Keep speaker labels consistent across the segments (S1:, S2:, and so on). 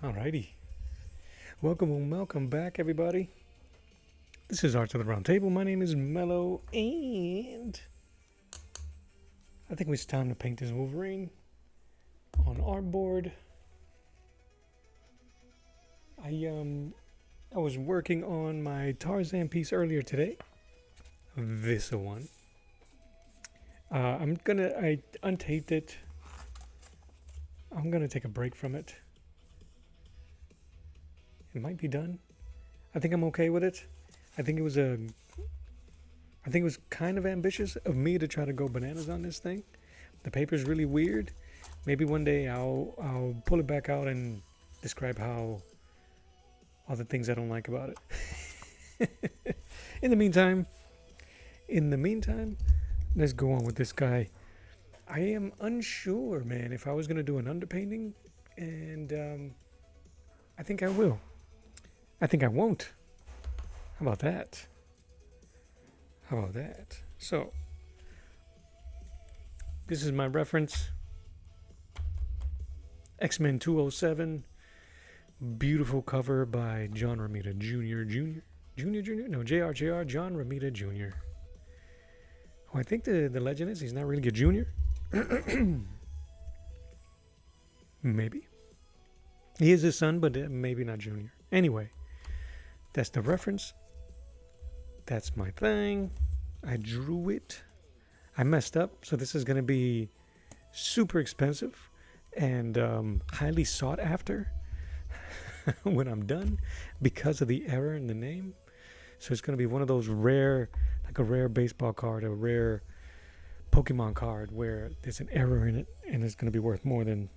S1: Alrighty. Welcome back, everybody. This is Arts of the Round Table. My name is Mello, and I think it's time to paint this Wolverine on artboard. I was working on my Tarzan piece earlier today. This one. I untaped it. I'm gonna take a break from it. It might be done. I think I'm okay with it. I think it was kind of ambitious of me to try to go bananas on this thing. The paper's really weird. Maybe one day I'll pull it back out and describe how all the things I don't like about it. In the meantime, let's go on with this guy. I am unsure, man, if I was gonna do an underpainting, and I think I will. I think I won't. How about that? So, this is my reference. X-Men 207. Beautiful cover by John Romita Jr. No, J.R. John Romita Jr. Oh, I think the legend is he's not really a junior. Maybe. He is his son, but maybe not junior. Anyway, that's the reference. That's my thing. I drew it. I messed up, so this is going to be super expensive and highly sought after when I'm done because of the error in the name. So it's going to be one of those rare, like a rare baseball card, a rare Pokemon card where there's an error in it and it's going to be worth more than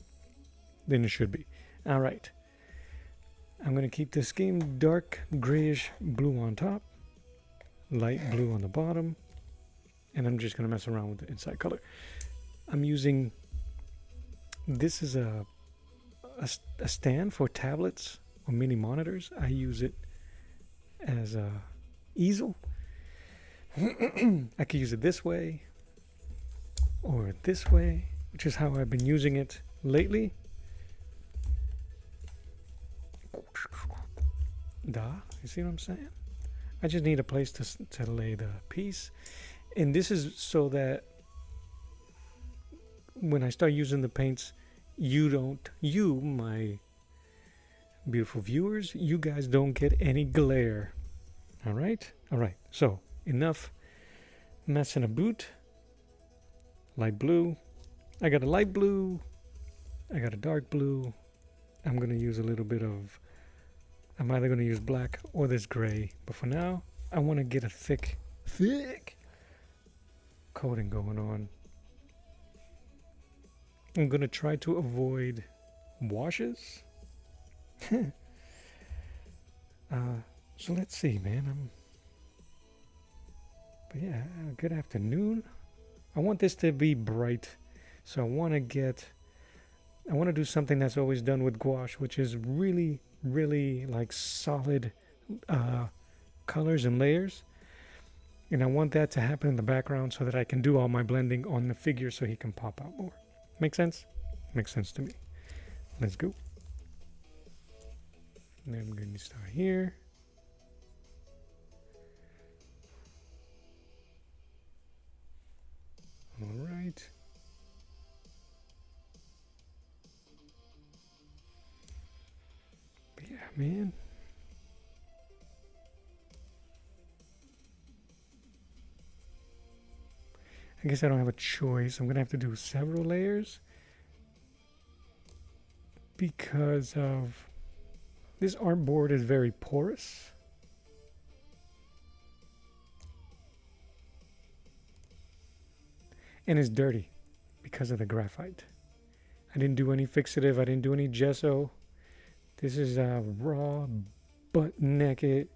S1: it should be. All right. I'm going to keep the scheme dark grayish blue on top, light blue on the bottom, and I'm just going to mess around with the inside color. I'm using, this is a stand for tablets or mini monitors. I use it as a easel. I could use it this way or this way, which is how I've been using it lately. You see what I'm saying? I just need a place to lay the piece, and this is so that when I start using the paints, you my beautiful viewers, you guys don't get any glare. All right. So enough messing about. Light blue. I got a light blue. I got a dark blue. I'm gonna use a little bit of. I'm either going to use black or this gray. But for now, I want to get a thick coating going on. I'm going to try to avoid washes. So let's see, man. But yeah, good afternoon. I want this to be bright. So I want to do something that's always done with gouache, which is really like solid colors and layers, and I want that to happen in the background so that I can do all my blending on the figure so he can pop out more. Make sense? Makes sense to me. Let's go. And then we're going to start here. All right. Yeah, man. I guess I don't have a choice. I'm going to have to do several layers because of this artboard is very porous. And it's dirty because of the graphite. I didn't do any fixative. I didn't do any gesso. This is a raw, butt naked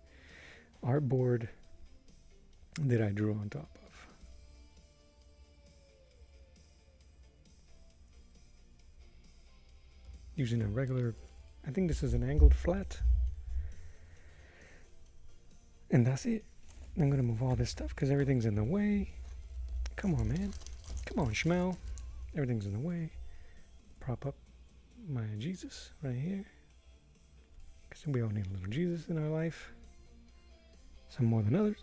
S1: artboard that I drew on top of. Using a regular, I think this is an angled flat. And that's it. I'm going to move all this stuff because everything's in the way. Come on, man. Come on, Schmel. Everything's in the way. Prop up my Jesus right here. Because we all need a little Jesus in our life. Some more than others.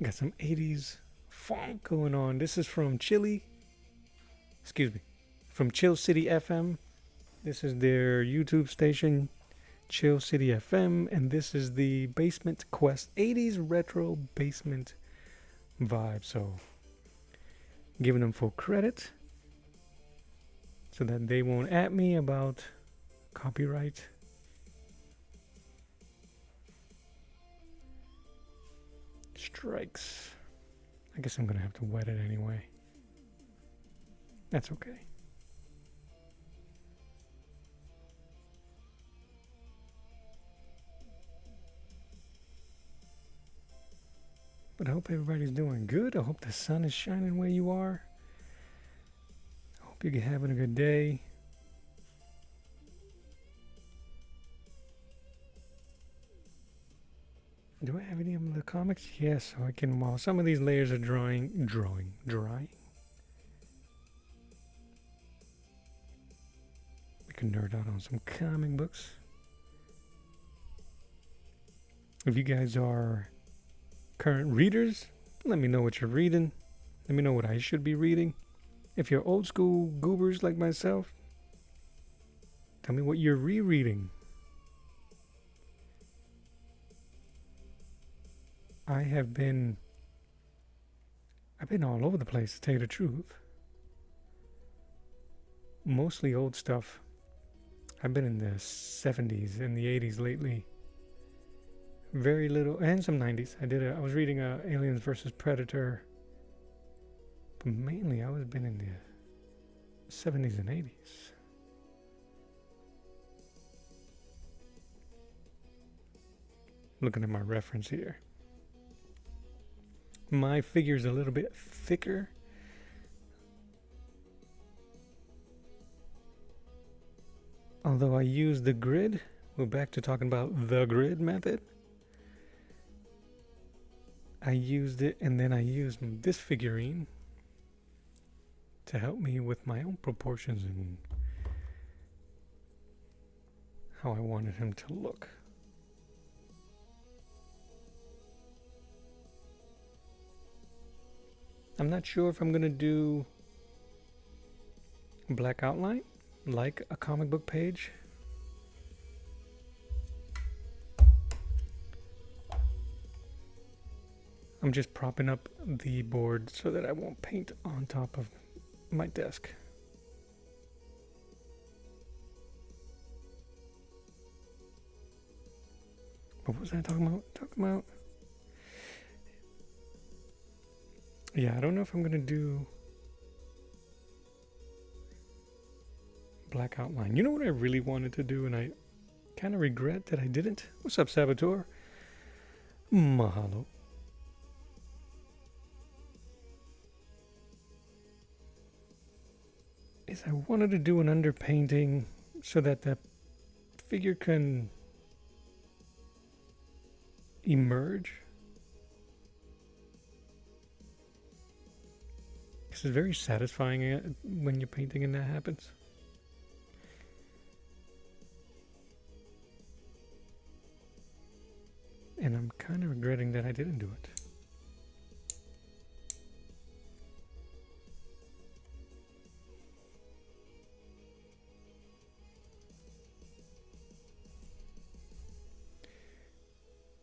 S1: Got some 80s funk going on. This is from from Chill City FM. This is their YouTube station, Chill City FM, and this is the Basement Quest 80s retro basement vibe. So, giving them full credit so that they won't at me about copyright. Strikes. I guess I'm gonna have to wet it anyway. That's okay. But I hope everybody's doing good. I hope the sun is shining where you are. I hope you're having a good day. Do I have any of the comics? Yes, so I can, while some of these layers are drying. We can nerd out on some comic books. If you guys are current readers, let me know what you're reading. Let me know what I should be reading. If you're old school goobers like myself, tell me what you're rereading. I've been all over the place, to tell you the truth. Mostly old stuff. I've been in the 70s and the 80s lately. Very little, and some 90s. I was reading Aliens vs. Predator. But mainly I was been in the 70s and 80s. Looking at my reference here. My figure's a little bit thicker. Although I use the grid. We're back to talking about the grid method. I used it, and then I used this figurine to help me with my own proportions and how I wanted him to look. I'm not sure if I'm going to do black outline like a comic book page. I'm just propping up the board so that I won't paint on top of my desk. What was I talking about? Yeah, I don't know if I'm going to do black outline. You know what I really wanted to do, and I kind of regret that I didn't? What's up, Saboteur? Mahalo. Is I wanted to do an underpainting so that the figure can emerge. This is very satisfying when you're painting and that happens. And I'm kind of regretting that I didn't do it.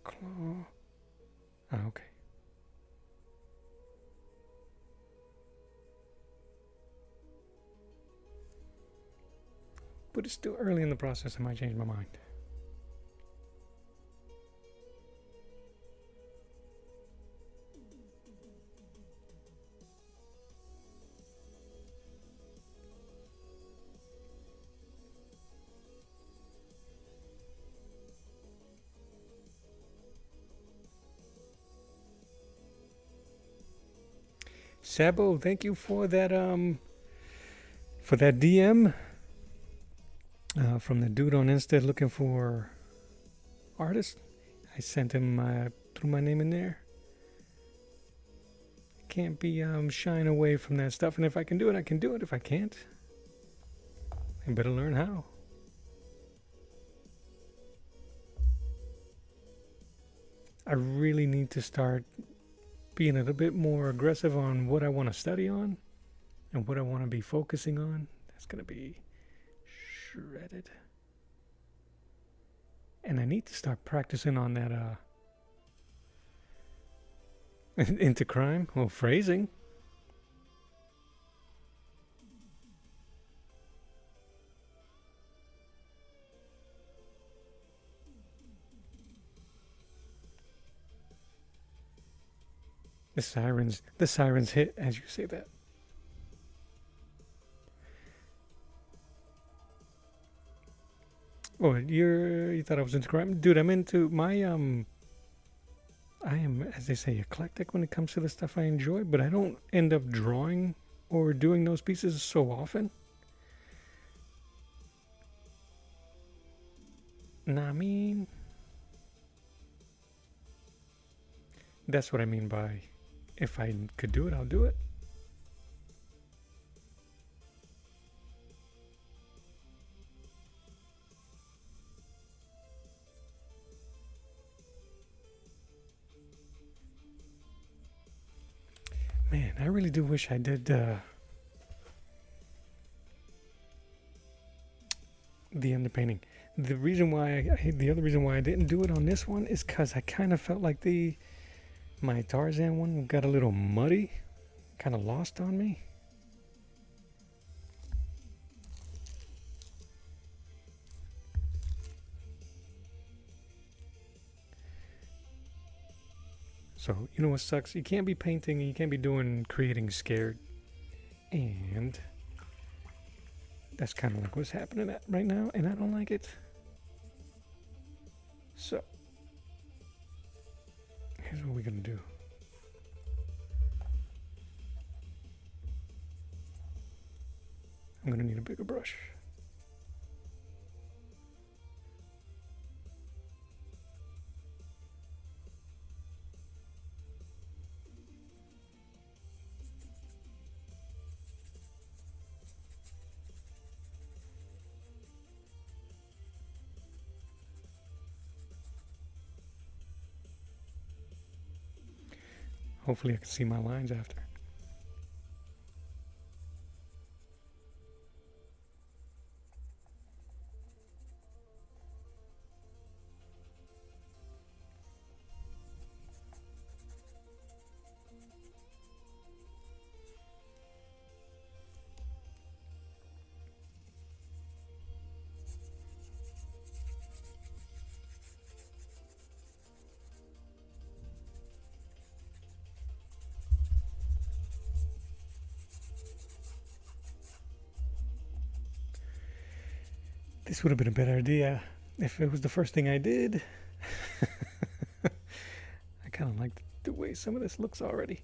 S1: Claw. Okay. But it's still early in the process. I might change my mind. Sabo, thank you for that DM from the dude on Insta looking for artists. I sent him threw my name in there. Can't be shying away from that stuff. And if I can do it, I can do it. If I can't, I better learn how. I really need to start being a little bit more aggressive on what I want to study on and what I want to be focusing on. That's going to be shredded. And I need to start practicing on that into crime, well, phrasing. The sirens hit as you say that. Oh, you thought I was into crime? Dude, I'm into my I am, as they say, eclectic when it comes to the stuff I enjoy, but I don't end up drawing or doing those pieces so often. Nah, I mean, that's what I mean by if I could do it, I'll do it. Man, I really do wish I did the underpainting. The other reason why I didn't do it on this one is because I kind of felt like my Tarzan one got a little muddy, kind of lost on me. So, you know what sucks? You can't be painting and you can't be creating scared. And that's kind of like what's happening right now, and I don't like it. So, here's what we're going to do. I'm going to need a bigger brush. Hopefully I can see my lines after. This would have been a better idea if it was the first thing I did. I kind of like the way some of this looks already.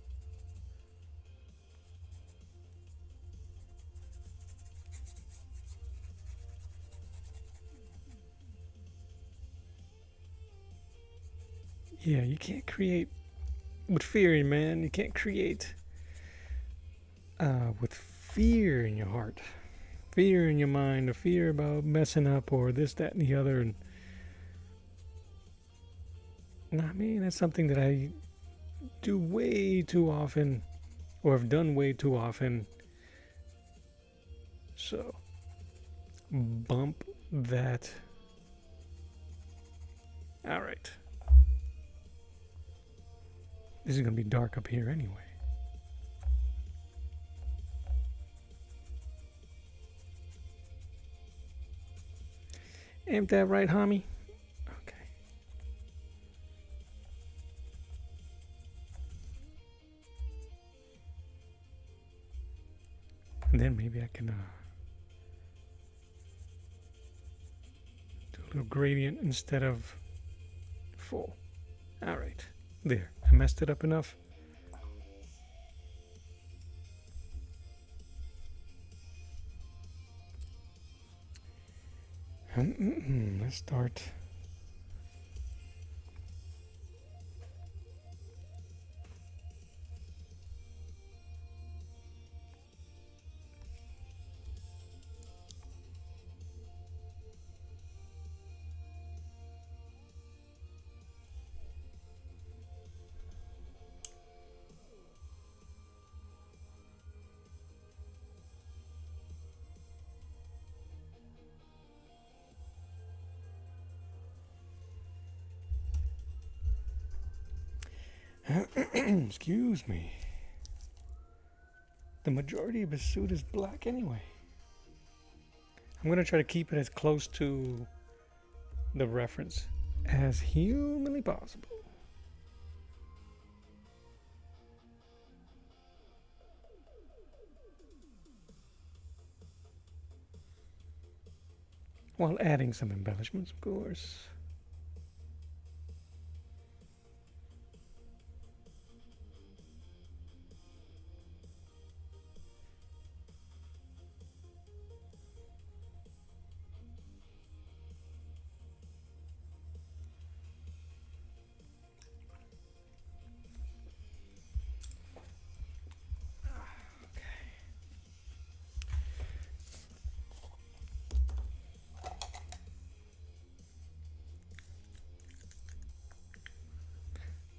S1: Yeah, you can't create with fear, man. You can't create with fear in your heart. Fear in your mind, or fear about messing up, or this, that, and the other. And I mean, that's something that I do way too often, or have done way too often. So, bump that. All right. This is going to be dark up here anyway. Ain't that right, homie? Okay. And then maybe I can do a little gradient instead of full. All right. There. I messed it up enough. Let's start. Excuse me. The majority of his suit is black anyway. I'm going to try to keep it as close to the reference as humanly possible. While adding some embellishments, of course.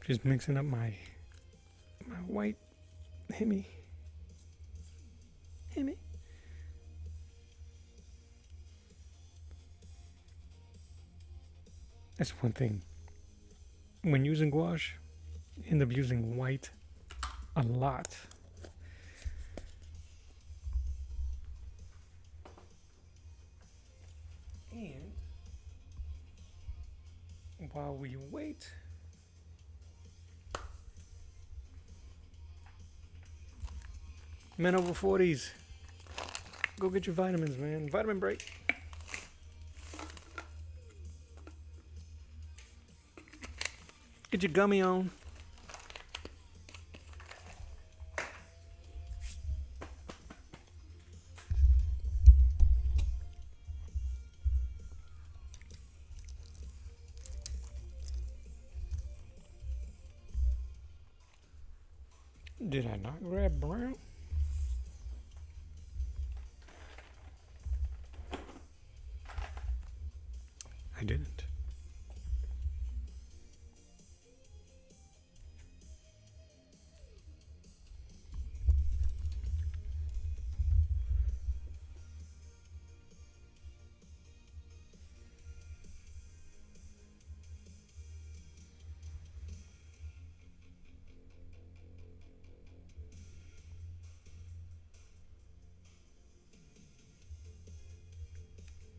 S1: Just mixing up my white hemi. That's one thing. When using gouache, you end up using white a lot. And while we wait, men over 40s, go get your vitamins, man. Vitamin break. Get your gummy on. Did I not grab brown? I didn't.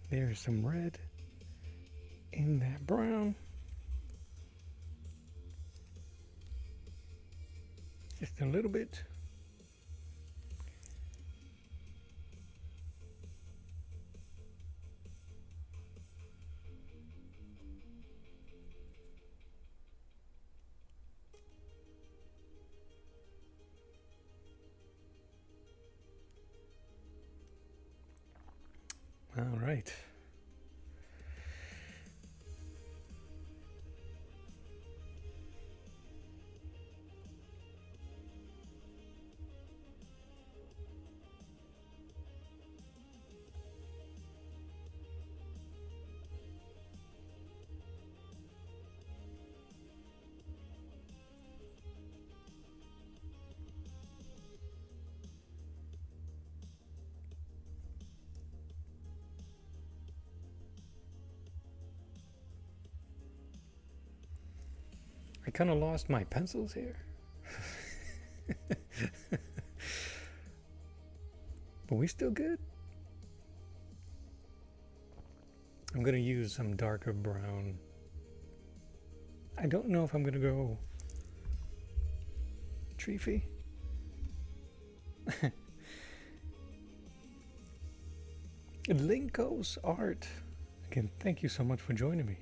S1: There's some red in that brown. Just a little bit. All right. I kind of lost my pencils here. But we still good. I'm going to use some darker brown. I don't know if I'm going to go Treefy. Linko's art. Again, thank you so much for joining me.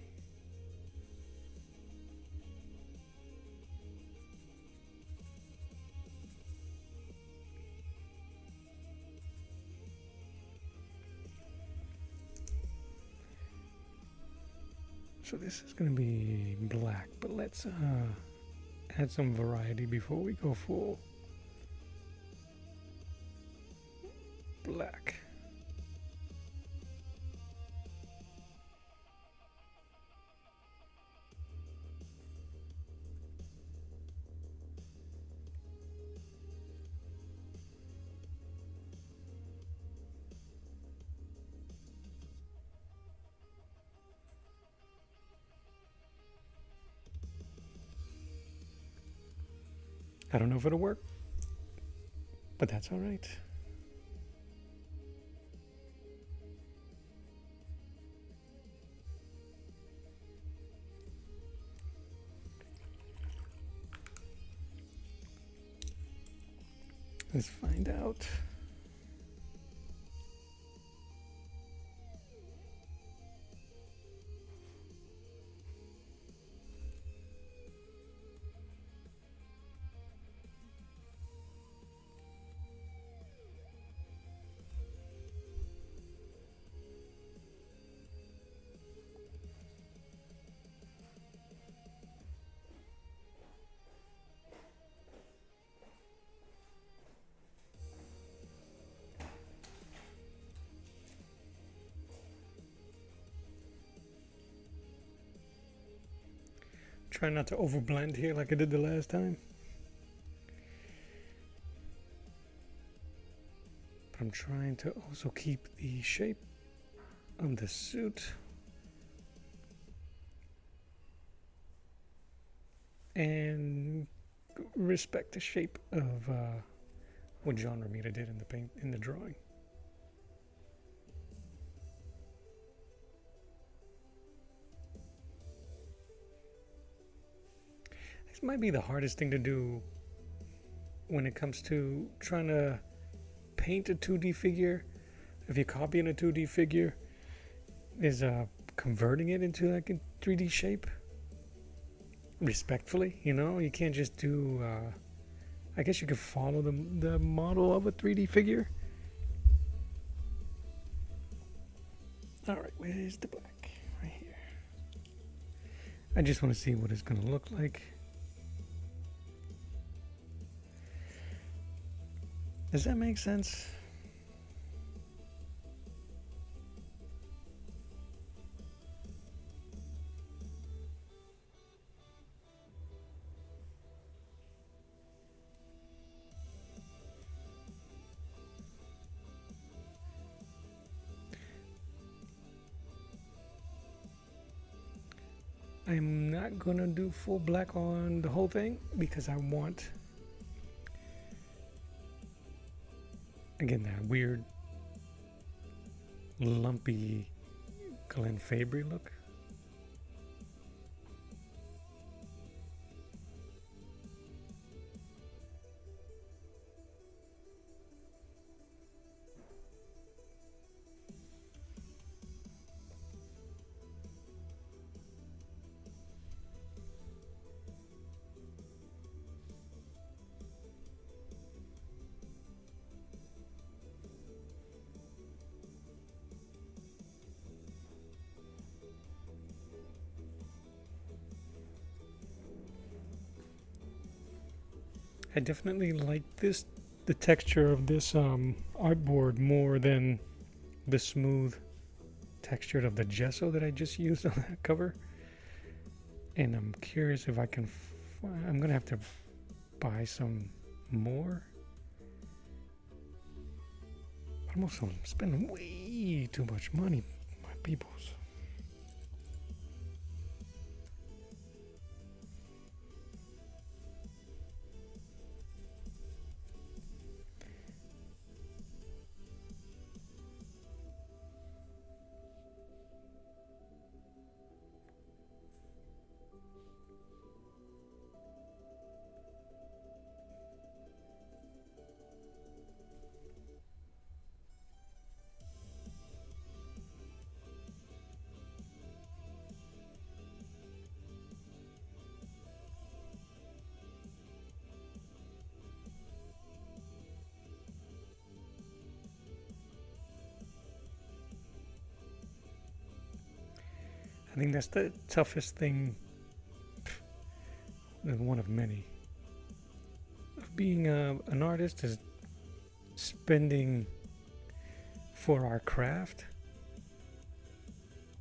S1: So this is going to be black, but let's add some variety before we go full black. I don't know if it'll work, but that's all right. Let's find out. Try not to overblend here like I did the last time. But I'm trying to also keep the shape of the suit and respect the shape of what John Romita did in the drawing. This might be the hardest thing to do when it comes to trying to paint a 2D figure. If you're copying a 2D figure, is converting it into like a 3D shape respectfully. You can't just do I guess you could follow the model of a 3D figure. Alright, where's the black? Right here. I just want to see what it's going to look like. Does that make sense? I'm not gonna do full black on the whole thing because I want, again, that weird lumpy Glenn Fabry look. I definitely like the texture of this artboard more than the smooth texture of the gesso that I just used on that cover. And I'm curious if I can, I'm gonna have to buy some more. I'm also spending way too much money, my peoples. I think that's the toughest thing, one of many, of being an artist, is spending for our craft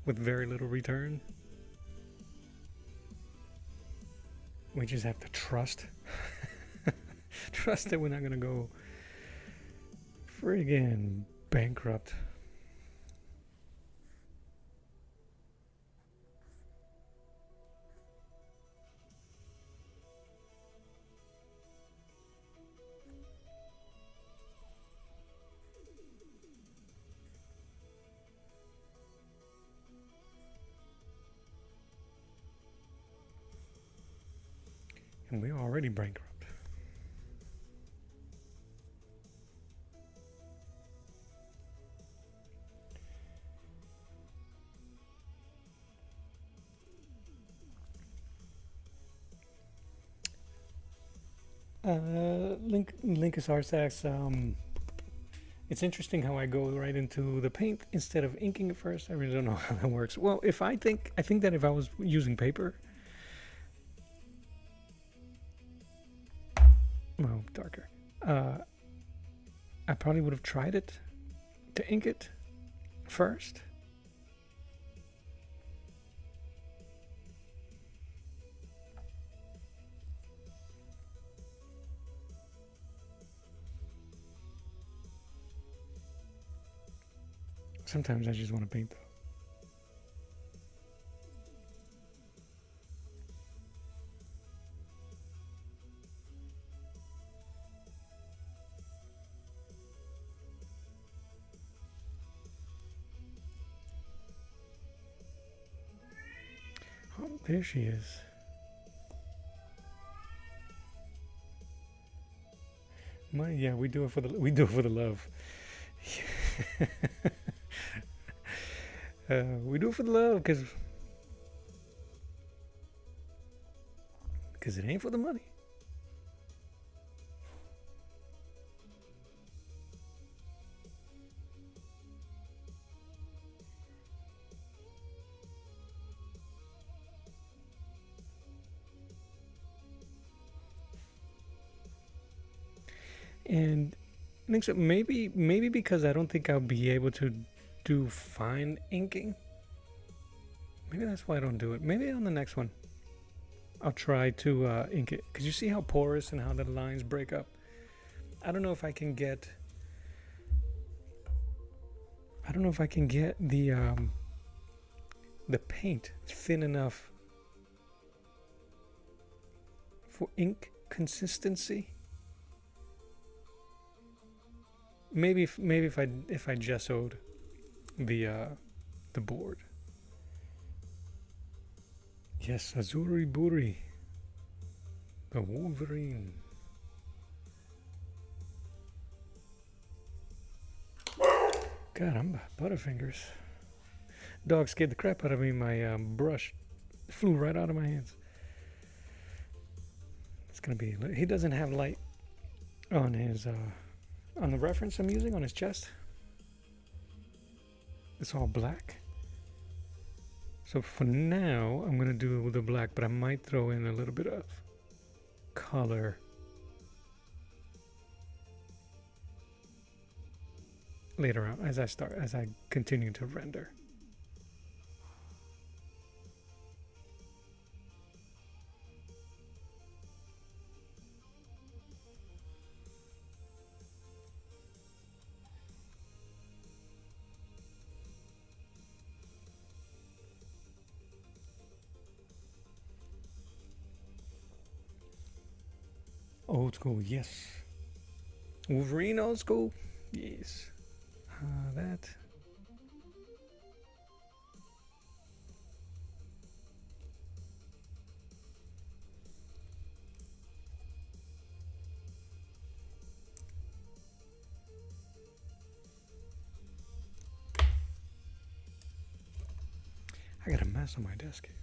S1: with very little return. We just have to trust. Trust that we're not going to go friggin' bankrupt. And we're already bankrupt. Linkus Arsax, it's interesting how I go right into the paint instead of inking it first. I really don't know how that works. Well, I think that if I was using paper, well, darker, I probably would have tried it to ink it first. Sometimes I just want to paint though. Oh, there she is. Yeah, we do it for the love. We do it for the love because it ain't for the money. And I think so. Maybe because I don't think I'll be able to do fine inking. Maybe that's why I don't do it. Maybe on the next one, I'll try to ink it. Because you see how porous and how the lines break up. I don't know if I can get. The paint thin enough for ink consistency. Maybe if I gessoed the board. Yes, Azuri Buri, the Wolverine. Caramba, Butterfingers. Dog scared the crap out of me. My brush flew right out of my hands. It's gonna be. He doesn't have light on his on the reference I'm using on his chest. It's all black. So for now, I'm gonna do the black, but I might throw in a little bit of color later on as I continue to render. Old school, yes. Wolverine old school, yes. That. I got a mess on my desk here.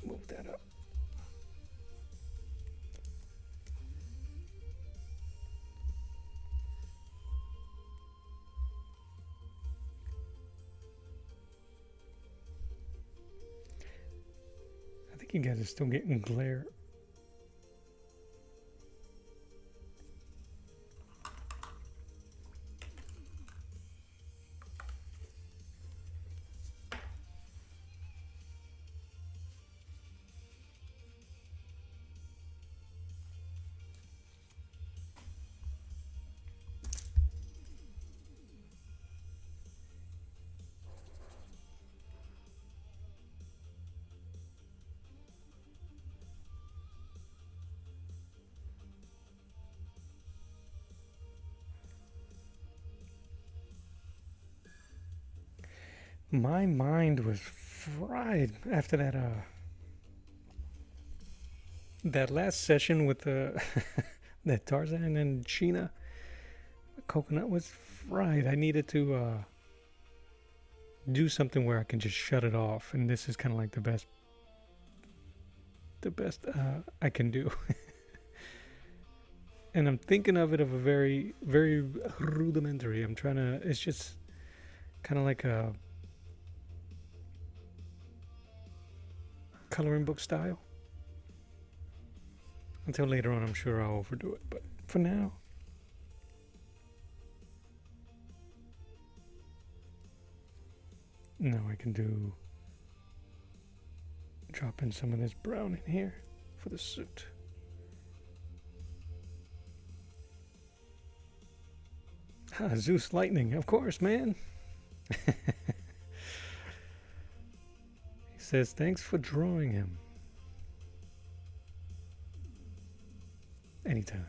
S1: Move that up. I think you guys are still getting glare. My mind was fried after that last session with the that Tarzan and Sheena. The coconut was fried. I needed to do something where I can just shut it off, and this is kind of like the best I can do. And I'm thinking of it of a very, very rudimentary. I'm trying to. It's just kind of like a coloring book style. Until later on, I'm sure I'll overdo it. But for now, now I can drop in some of this brown in here for the suit. Zeus Lightning, of course, man. He says, thanks for drawing him. Anytime.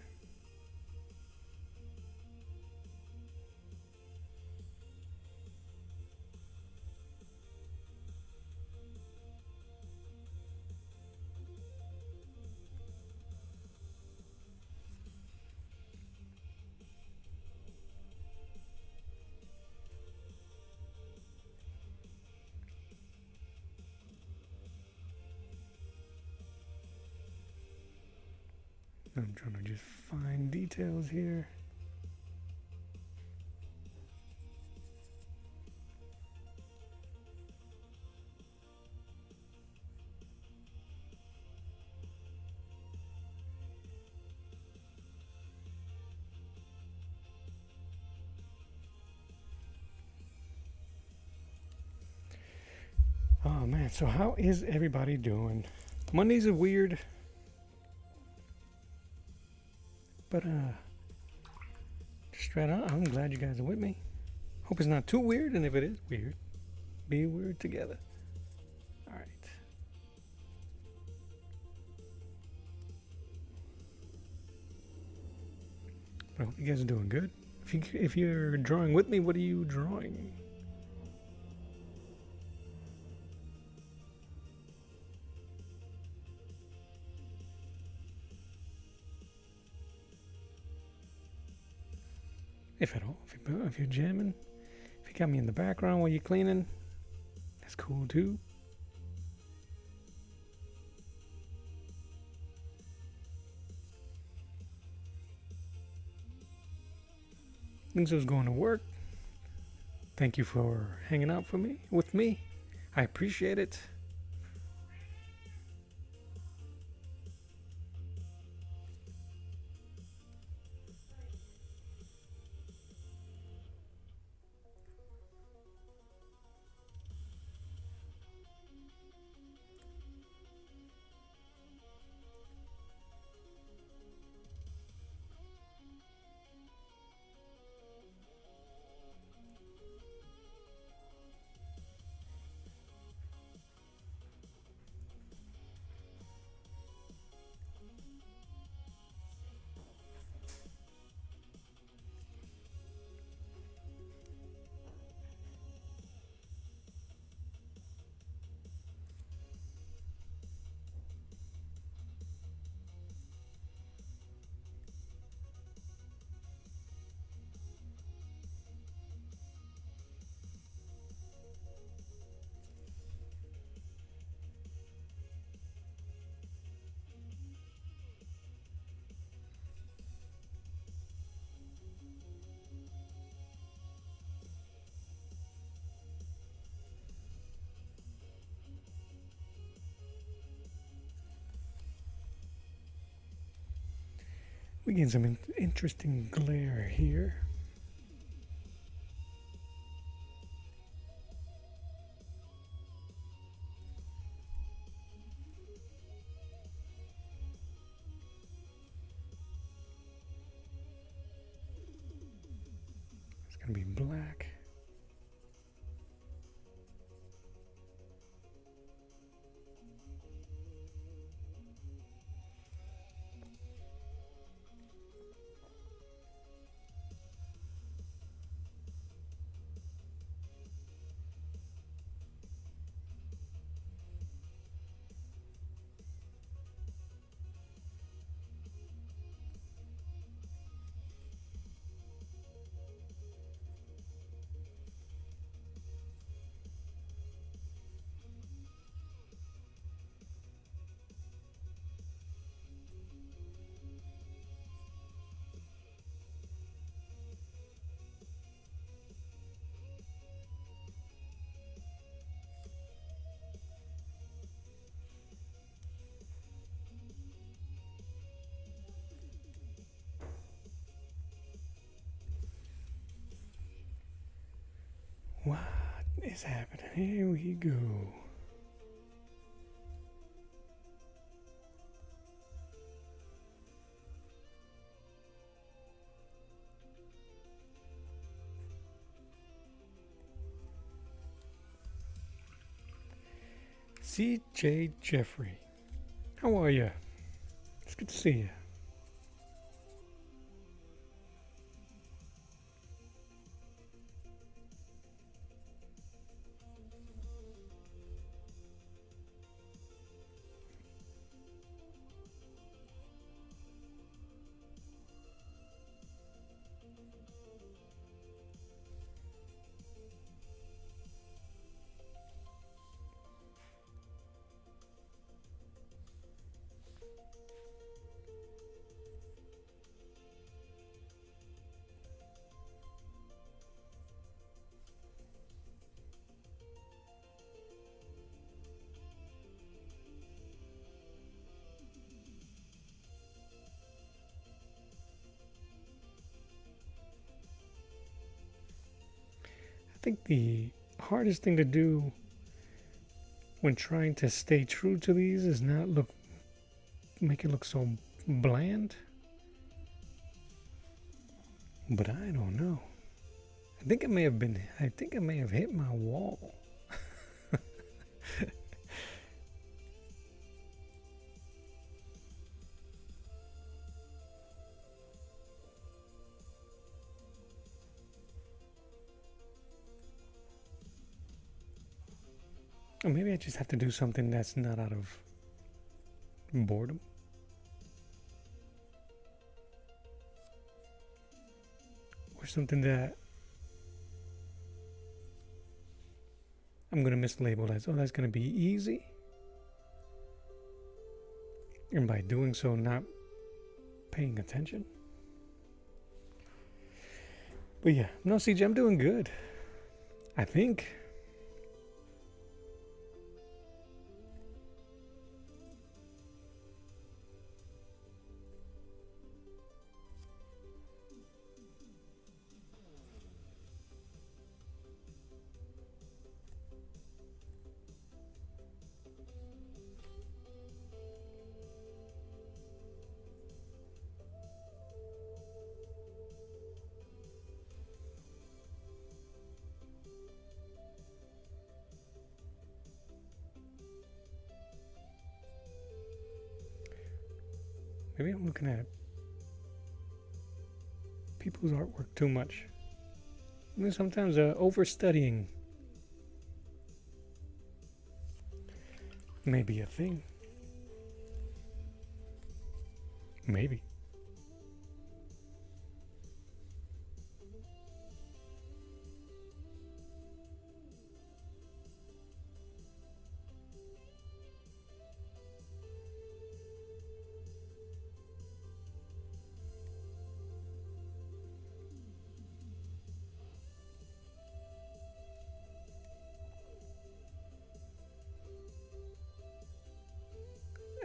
S1: I'm trying to just find details here. Oh man, so how is everybody doing? Mondays are weird. But just straight out, I'm glad you guys are with me. Hope it's not too weird, and if it is weird, be weird together. All right. But I hope you guys are doing good. If you're drawing with me, what are you drawing? If at all, if you're jamming, if you got me in the background while you're cleaning, that's cool too. Things was going to work. Thank you for hanging out with me. I appreciate it. We get some interesting glare here. It's going to be black. is happening? Here we go. C.J. Jeffrey. How are you? It's good to see you. I think the hardest thing to do when trying to stay true to these is not make it look so bland. But I don't know. I think I may have hit my wall. Or maybe I just have to do something that's not out of boredom. Or something that I'm going to mislabel as, oh, that's going to be easy. And by doing so, not paying attention. But yeah, no, CJ, I'm doing good. I think. Maybe I'm looking at people's artwork too much. I mean, sometimes overstudying may be a thing. Maybe.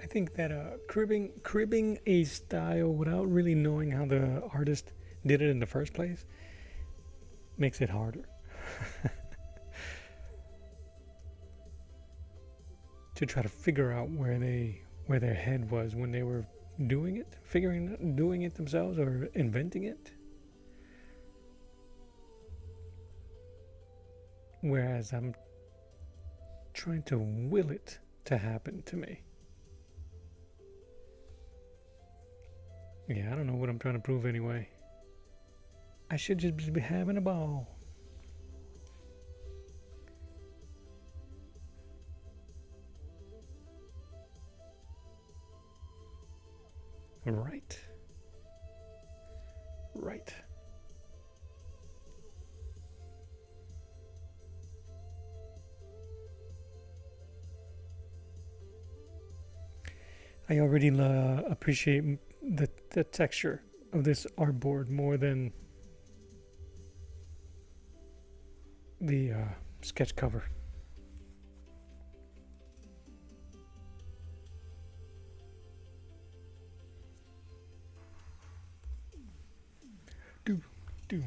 S1: I think that cribbing a style without really knowing how the artist did it in the first place makes it harder. To try to figure out where their head was when they were doing it, doing it themselves or inventing it. Whereas I'm trying to will it to happen to me. Yeah, I don't know what I'm trying to prove anyway. I should just be having a ball. Right. Right. I already appreciate the texture of this artboard more than the sketch cover. Do.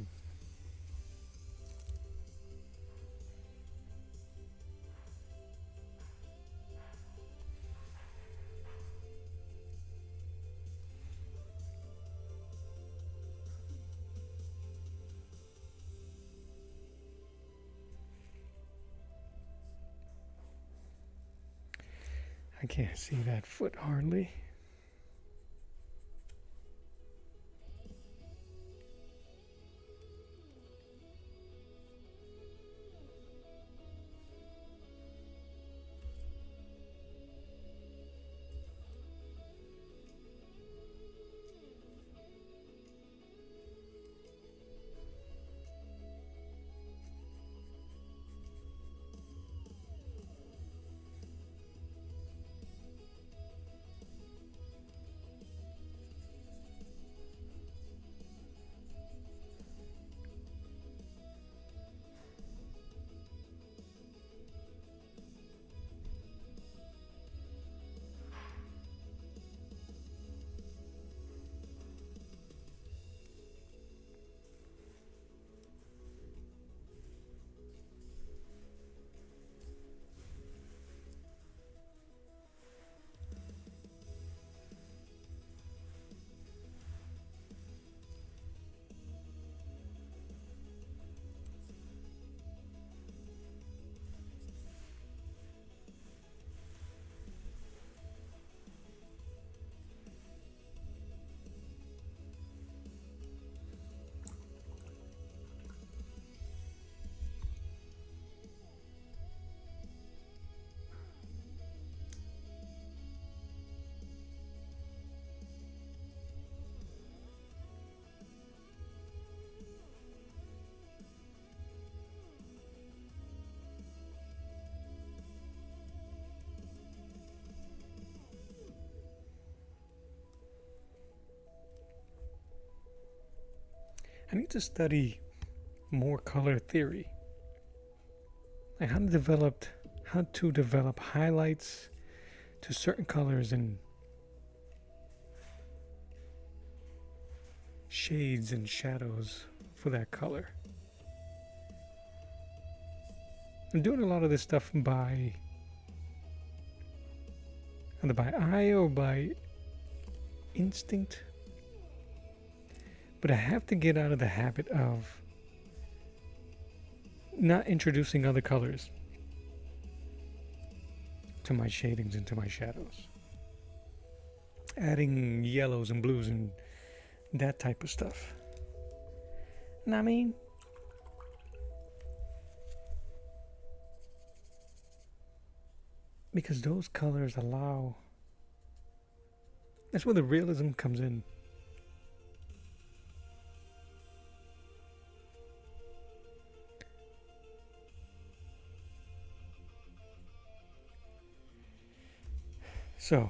S1: I can't see that foot hardly. I need to study more color theory. Like how to develop highlights to certain colors and shades and shadows for that color. I'm doing a lot of this stuff by either by eye or by instinct. But I have to get out of the habit of not introducing other colors to my shadings and to my shadows. Adding yellows and blues and that type of stuff. Know what I mean? Because those colors allow... That's where the realism comes in. So,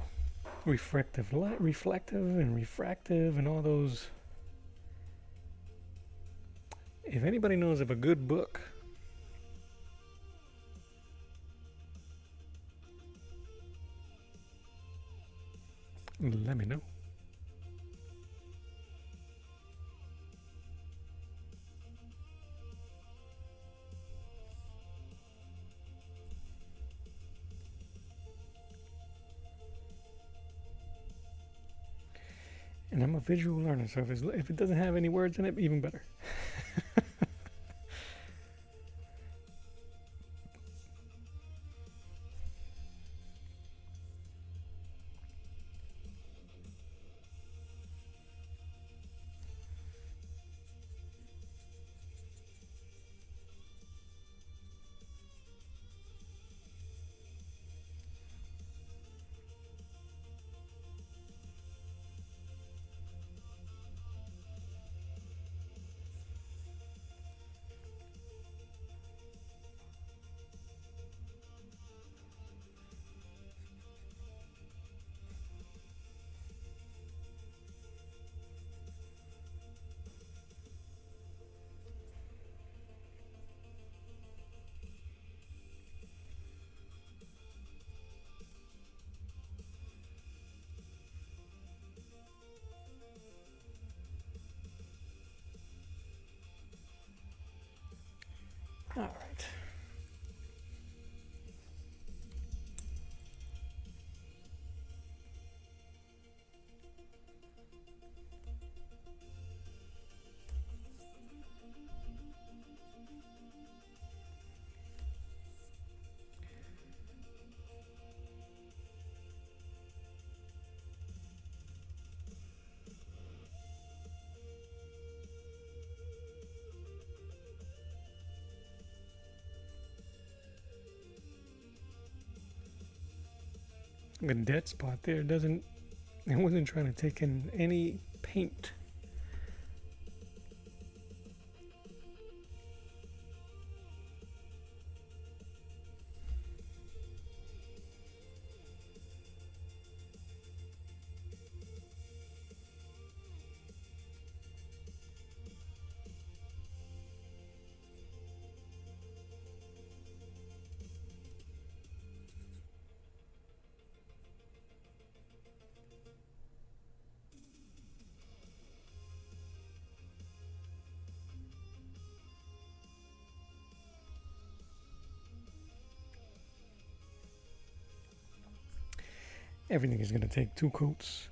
S1: reflective light, reflective and refractive and all those. If anybody knows of a good book let me know. And I'm a visual learner, so if it doesn't have any words in it, even better. All right. A dead spot there doesn't. It wasn't trying to take in any paint. Everything is gonna take 2 coats.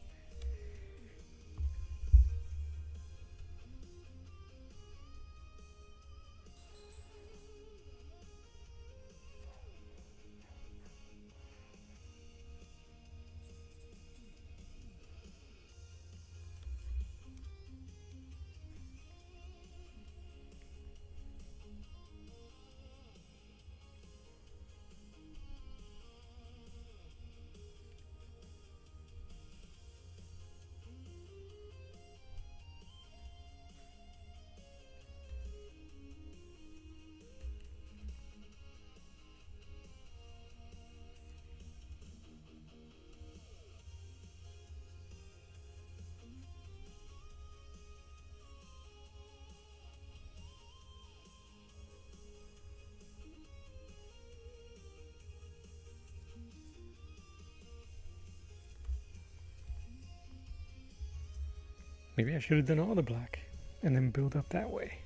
S1: Maybe I should have done all the black and then build up that way.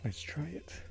S1: Let's try it.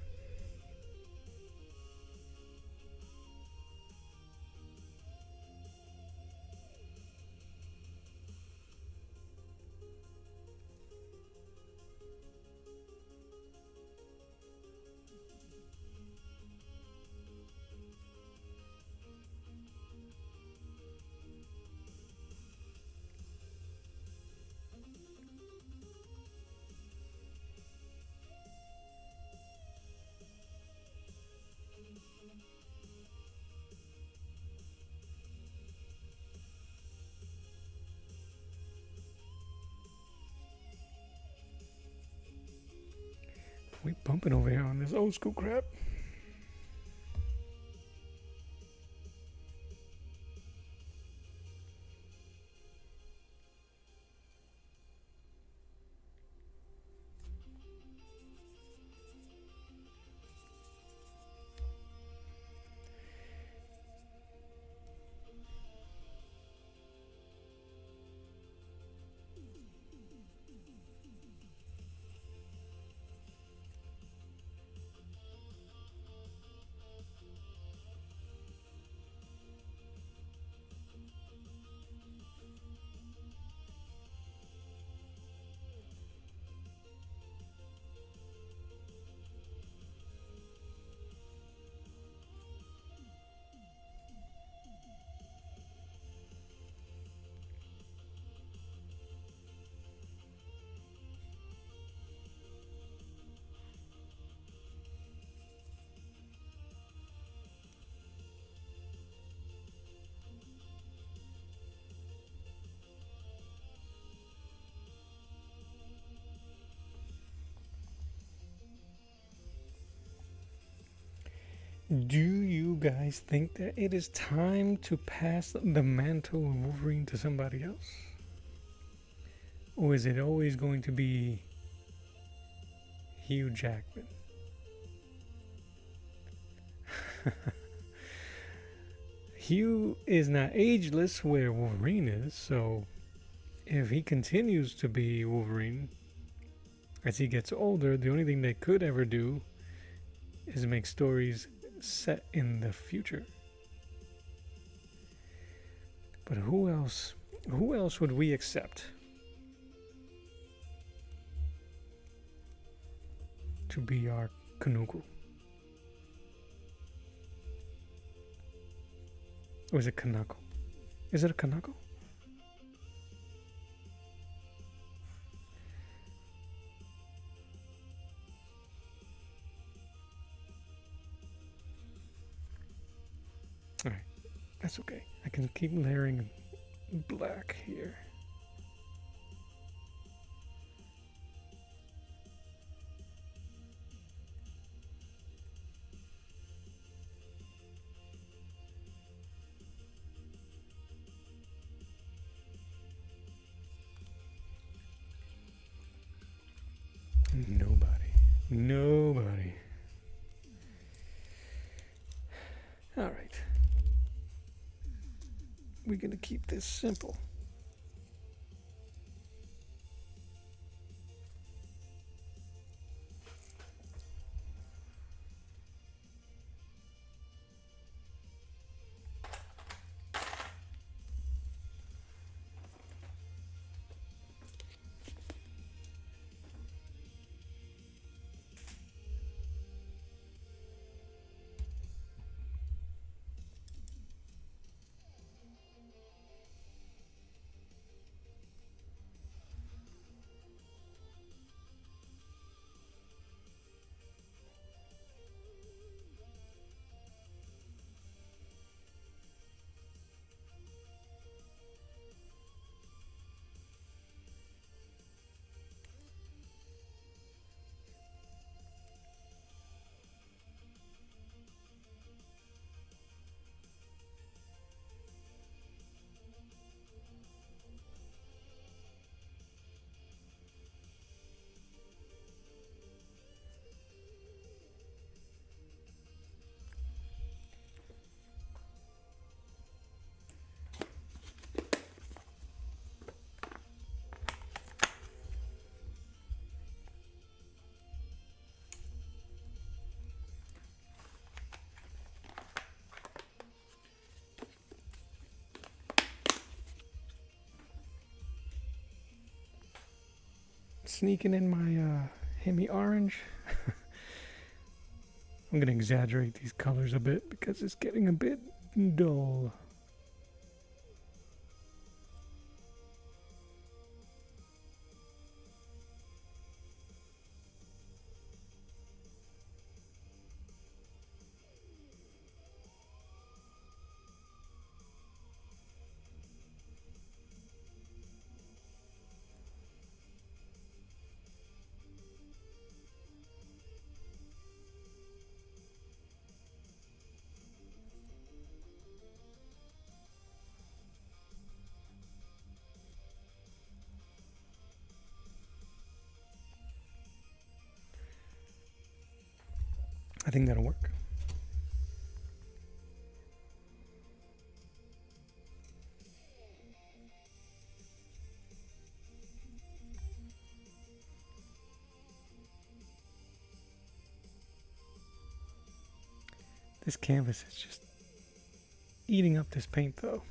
S1: We bumping over here on this old school crap. Do you guys think that it is time to pass the mantle of Wolverine to somebody else? Or is it always going to be Hugh Jackman? Hugh is not ageless where Wolverine is, so if he continues to be Wolverine as he gets older, the only thing they could ever do is make stories set in the future. But who else would we accept to be our Kanukul? Or is it Kanako? Is it a Kanako? Alright, that's okay. I can keep layering black here. Nobody. All right. We're going to keep this simple. Sneaking in my Hemi orange. I'm going to exaggerate these colors a bit because it's getting a bit dull. I think that'll work. This canvas is just eating up this paint though.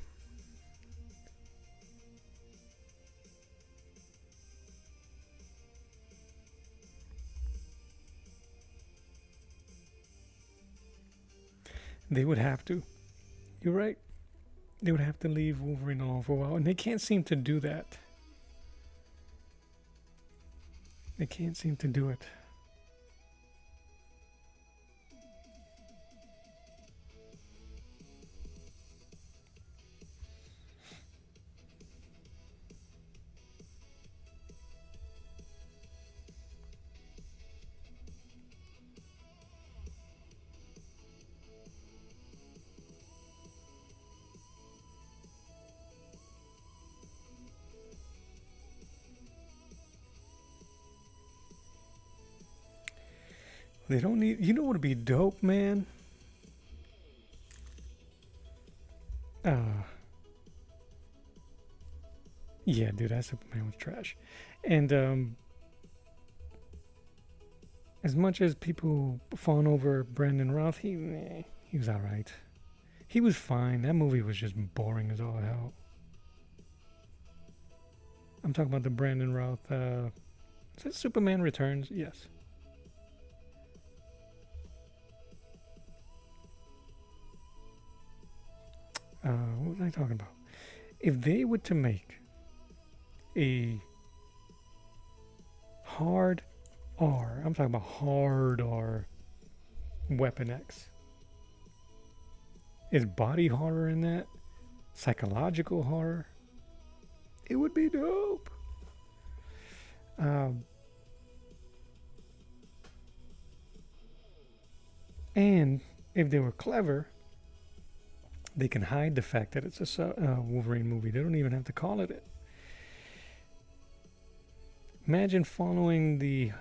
S1: They would have to. You're right. They would have to leave Wolverine alone for a while, and they can't seem to do that. They can't seem to do it. They don't need. You know what would be dope, man? Yeah, dude, that Superman was trash. And as much as people fawn over Brandon Routh, he was all right. He was fine. That movie was just boring as all hell. I'm talking about the Brandon Routh. Is that Superman Returns? Yes. What was I talking about? If they were to make a hard R, I'm talking about hard R Weapon X. Is body horror in that? Psychological horror? It would be dope. And if they were clever, they can hide the fact that it's a Wolverine movie. They don't even have to call it. Imagine following the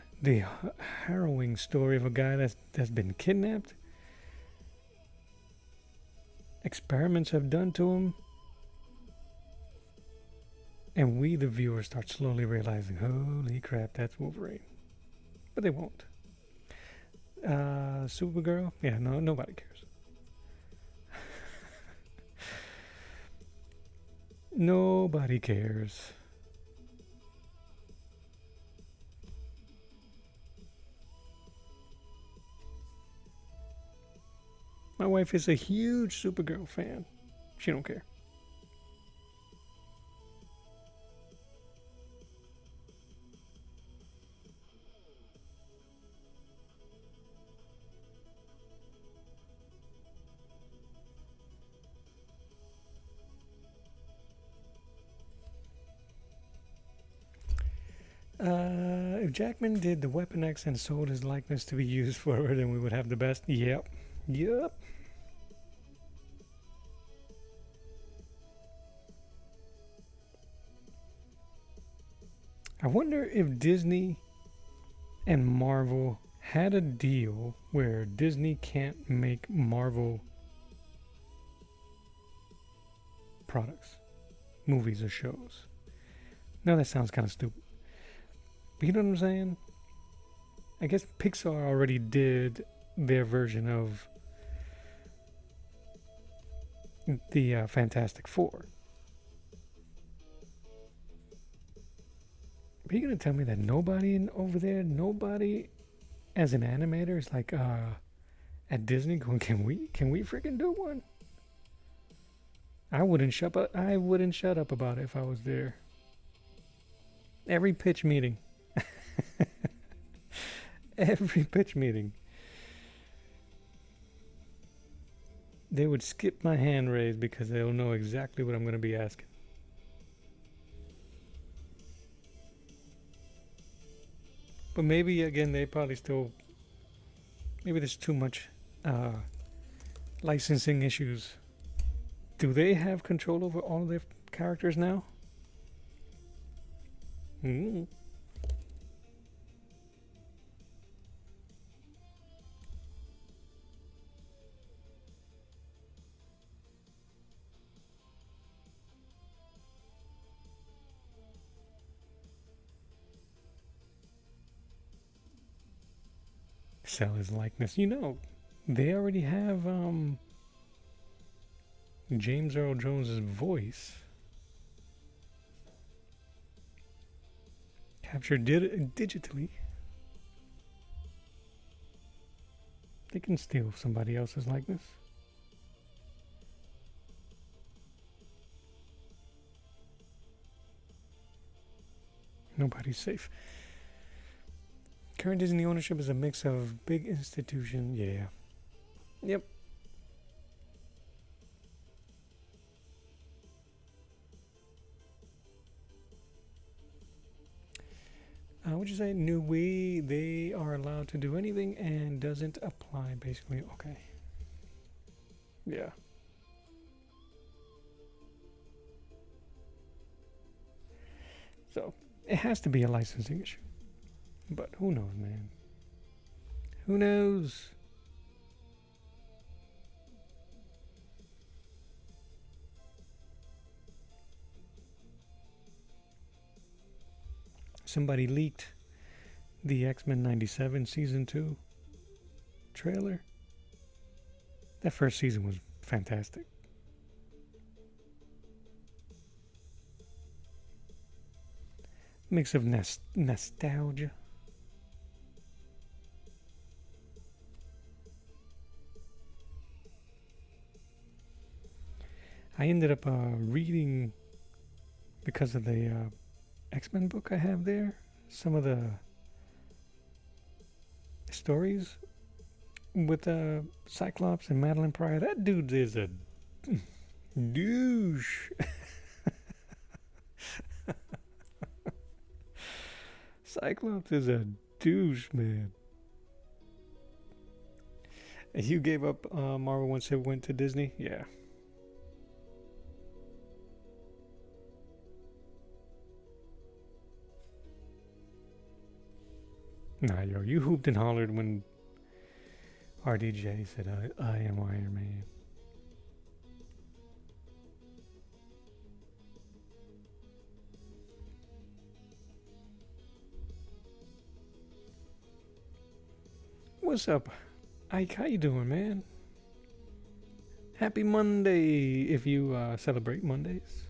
S1: harrowing story of a guy that's been kidnapped. Experiments have done to him. And we, the viewers, start slowly realizing, holy crap, that's Wolverine. But they won't. Supergirl? Yeah, no, nobody cares. Nobody cares. My wife is a huge Supergirl fan. She don't care. If Jackman did the Weapon X and sold his likeness to be used for it, then we would have the best. Yep. I wonder if Disney and Marvel had a deal where Disney can't make Marvel products, movies, or shows. Now that sounds kind of stupid. But you know what I'm saying? I guess Pixar already did their version of the Fantastic Four. Are you gonna tell me that nobody over there, nobody as an animator is like at Disney going, can we freaking do one? I wouldn't shut up about it if I was there. Every pitch meeting. Every pitch meeting. They would skip my hand raise because they'll know exactly what I'm going to be asking. But maybe, again, they probably still... Maybe there's too much licensing issues. Do they have control over all of their characters now? Mm. Sell his likeness. You know, they already have James Earl Jones's voice captured digitally. They can steal somebody else's likeness. Nobody's safe. Current Disney ownership is a mix of big institution. Yeah. Yep. Would you say new we? They are allowed to do anything and doesn't apply, basically. Okay. Yeah. So it has to be a licensing issue. But who knows, man? Who knows? Somebody leaked the X-Men 97 Season 2 trailer. That first season was fantastic. Mix of nostalgia. I ended up reading, because of the X-Men book I have there, some of the stories with Cyclops and Madeline Pryor. That dude is a douche. Cyclops is a douche, man. And you gave up Marvel once it went to Disney? Yeah. Nah, yo, you hooped and hollered when RDJ said, I am Iron Man. What's up, Ike? How you doing, man? Happy Monday, if you celebrate Mondays.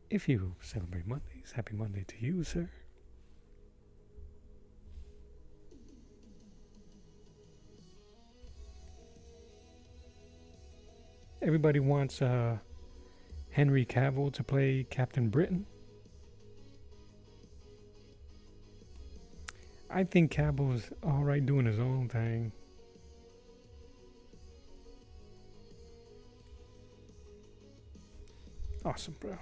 S1: If you celebrate Mondays, happy Monday to you, sir. Everybody wants Henry Cavill to play Captain Britain. I think Cavill's alright doing his own thing. Awesome, bro.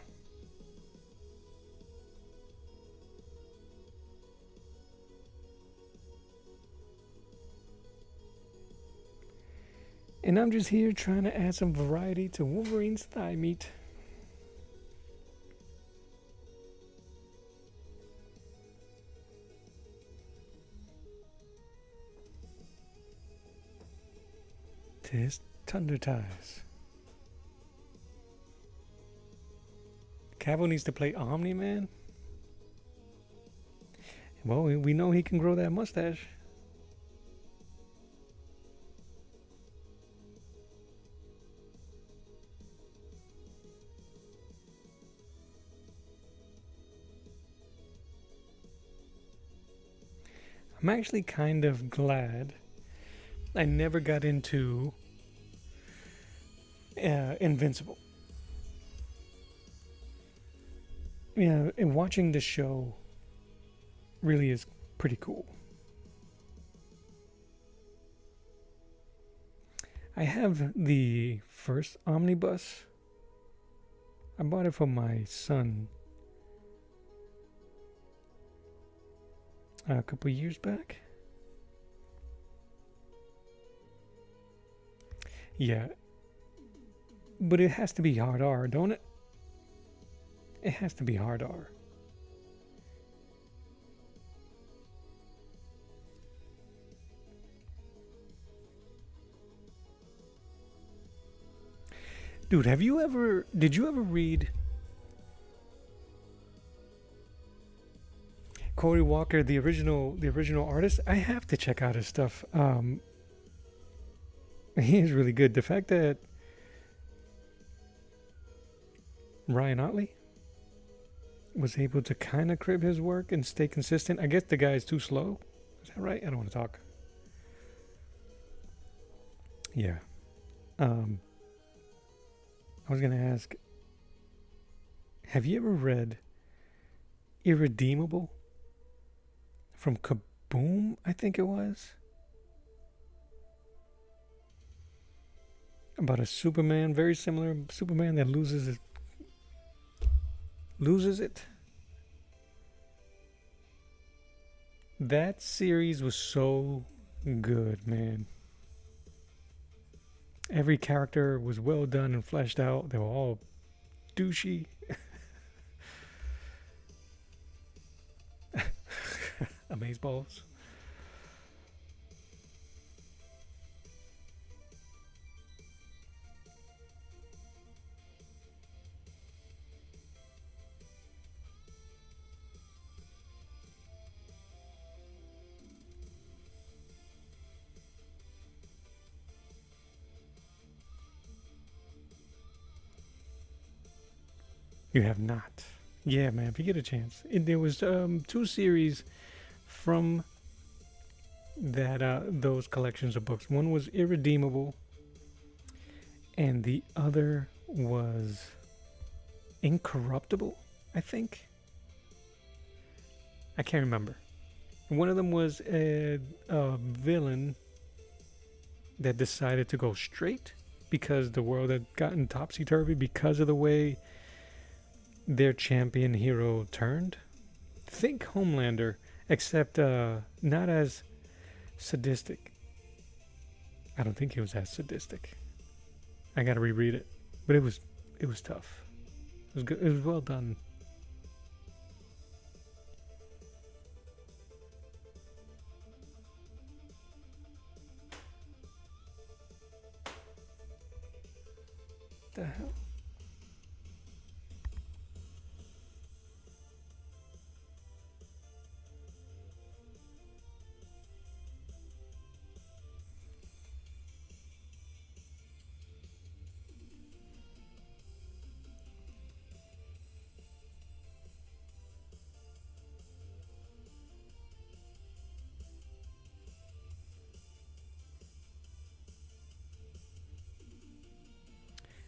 S1: And I'm just here trying to add some variety to Wolverine's thigh meat. Tis Thunder Ties. Cavill needs to play Omni-Man? Well, we know he can grow that mustache. I'm actually kind of glad I never got into Invincible. Yeah, and watching the show really is pretty cool. I have the first omnibus. I bought it for my son a couple years back. Yeah, but it has to be hard R, don't it? It has to be hard R. Dude, did you ever read Cory Walker, the original artist? I have to check out his stuff. He is really good. The fact that Ryan Otley was able to kind of crib his work and stay consistent. I guess the guy is too slow. Is that right? I don't want to talk. Yeah. I was going to ask, have you ever read Irredeemable from Kaboom, I think it was? About a Superman, very similar Superman that loses it. That series was so good, man. Every character was well done and fleshed out. They were all douchey. Amazeballs. You have not. Yeah, man, if you get a chance. There was 2 series from that those collections of books. One was Irredeemable, and the other was Incorruptible, I think. I can't remember. One of them was a villain that decided to go straight because the world had gotten topsy-turvy because of the way their champion hero turned. Think Homelander, except not as sadistic. I don't think he was as sadistic. I gotta reread it, but it was tough. It was good. It was well done. The hell?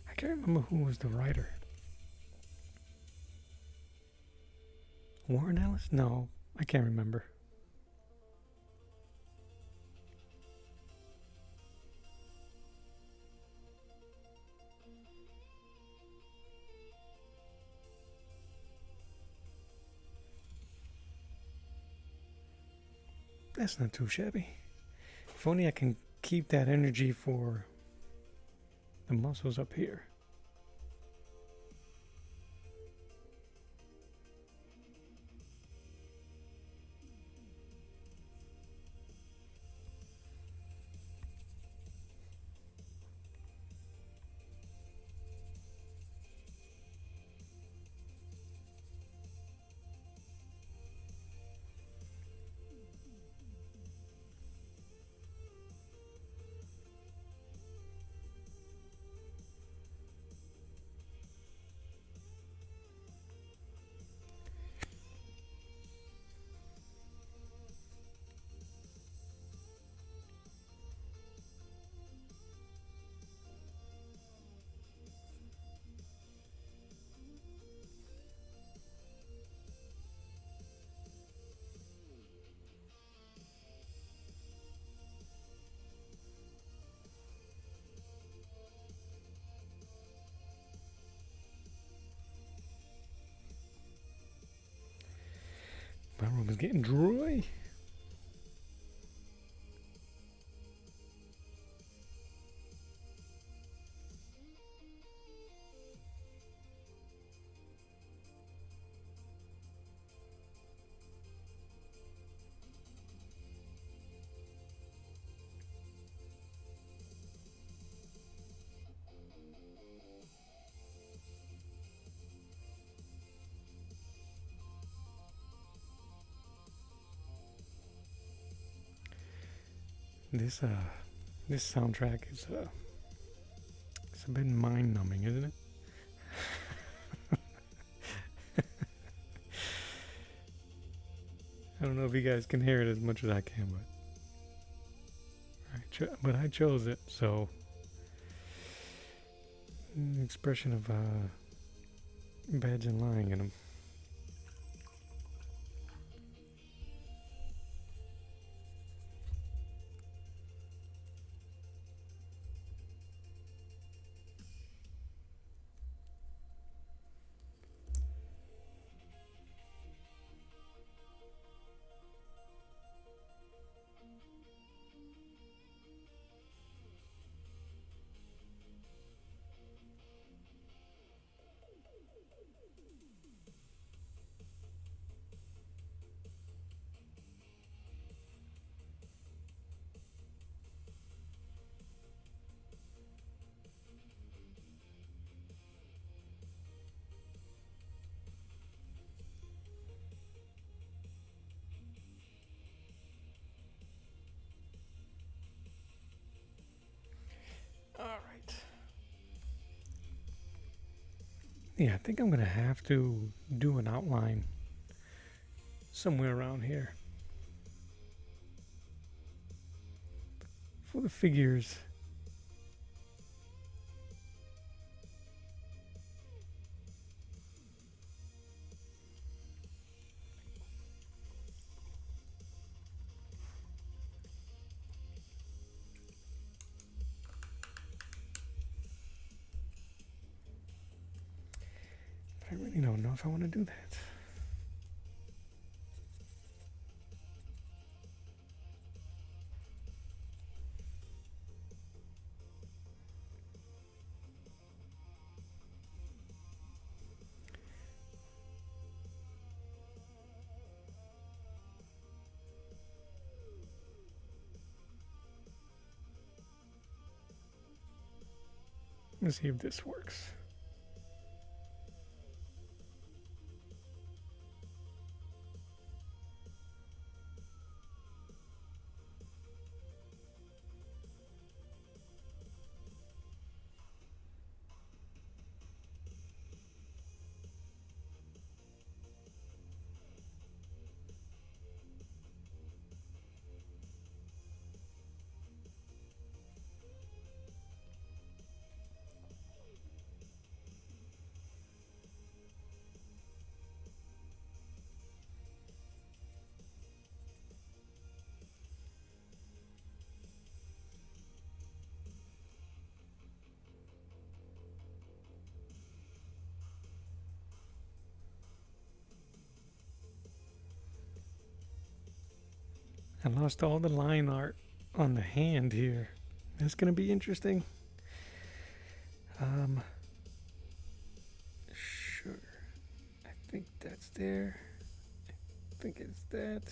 S1: I can't remember who was the writer. Warren Ellis? No, I can't remember. That's not too shabby. If only I can keep that energy for the muscles up here. My room is getting dry. This soundtrack is it's a bit mind numbing, isn't it? I don't know if you guys can hear it as much as I can, but I chose it, so an expression of badge and lying in them. All right. Yeah, I think I'm gonna have to do an outline somewhere around here for the figures. I really don't know if I want to do that. Let's see if this works. I lost all the line art on the hand here. That's going to be interesting. Sure. I think that's there. I think it's that.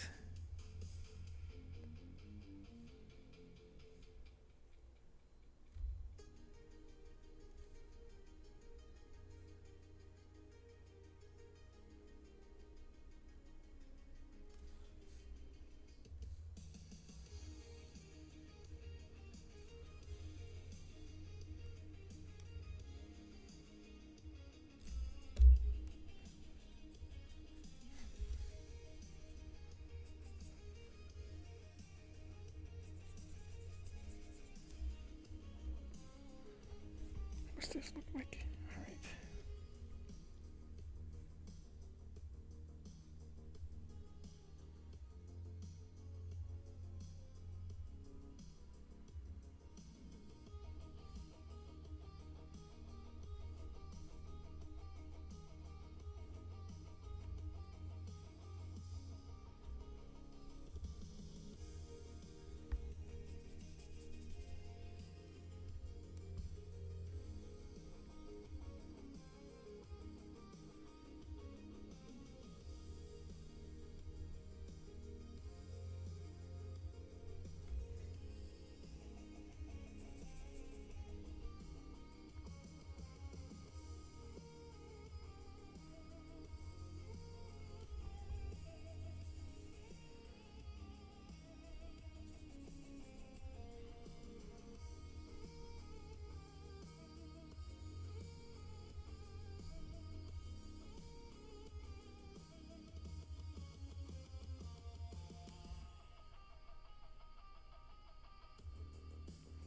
S1: What's this look like? All right.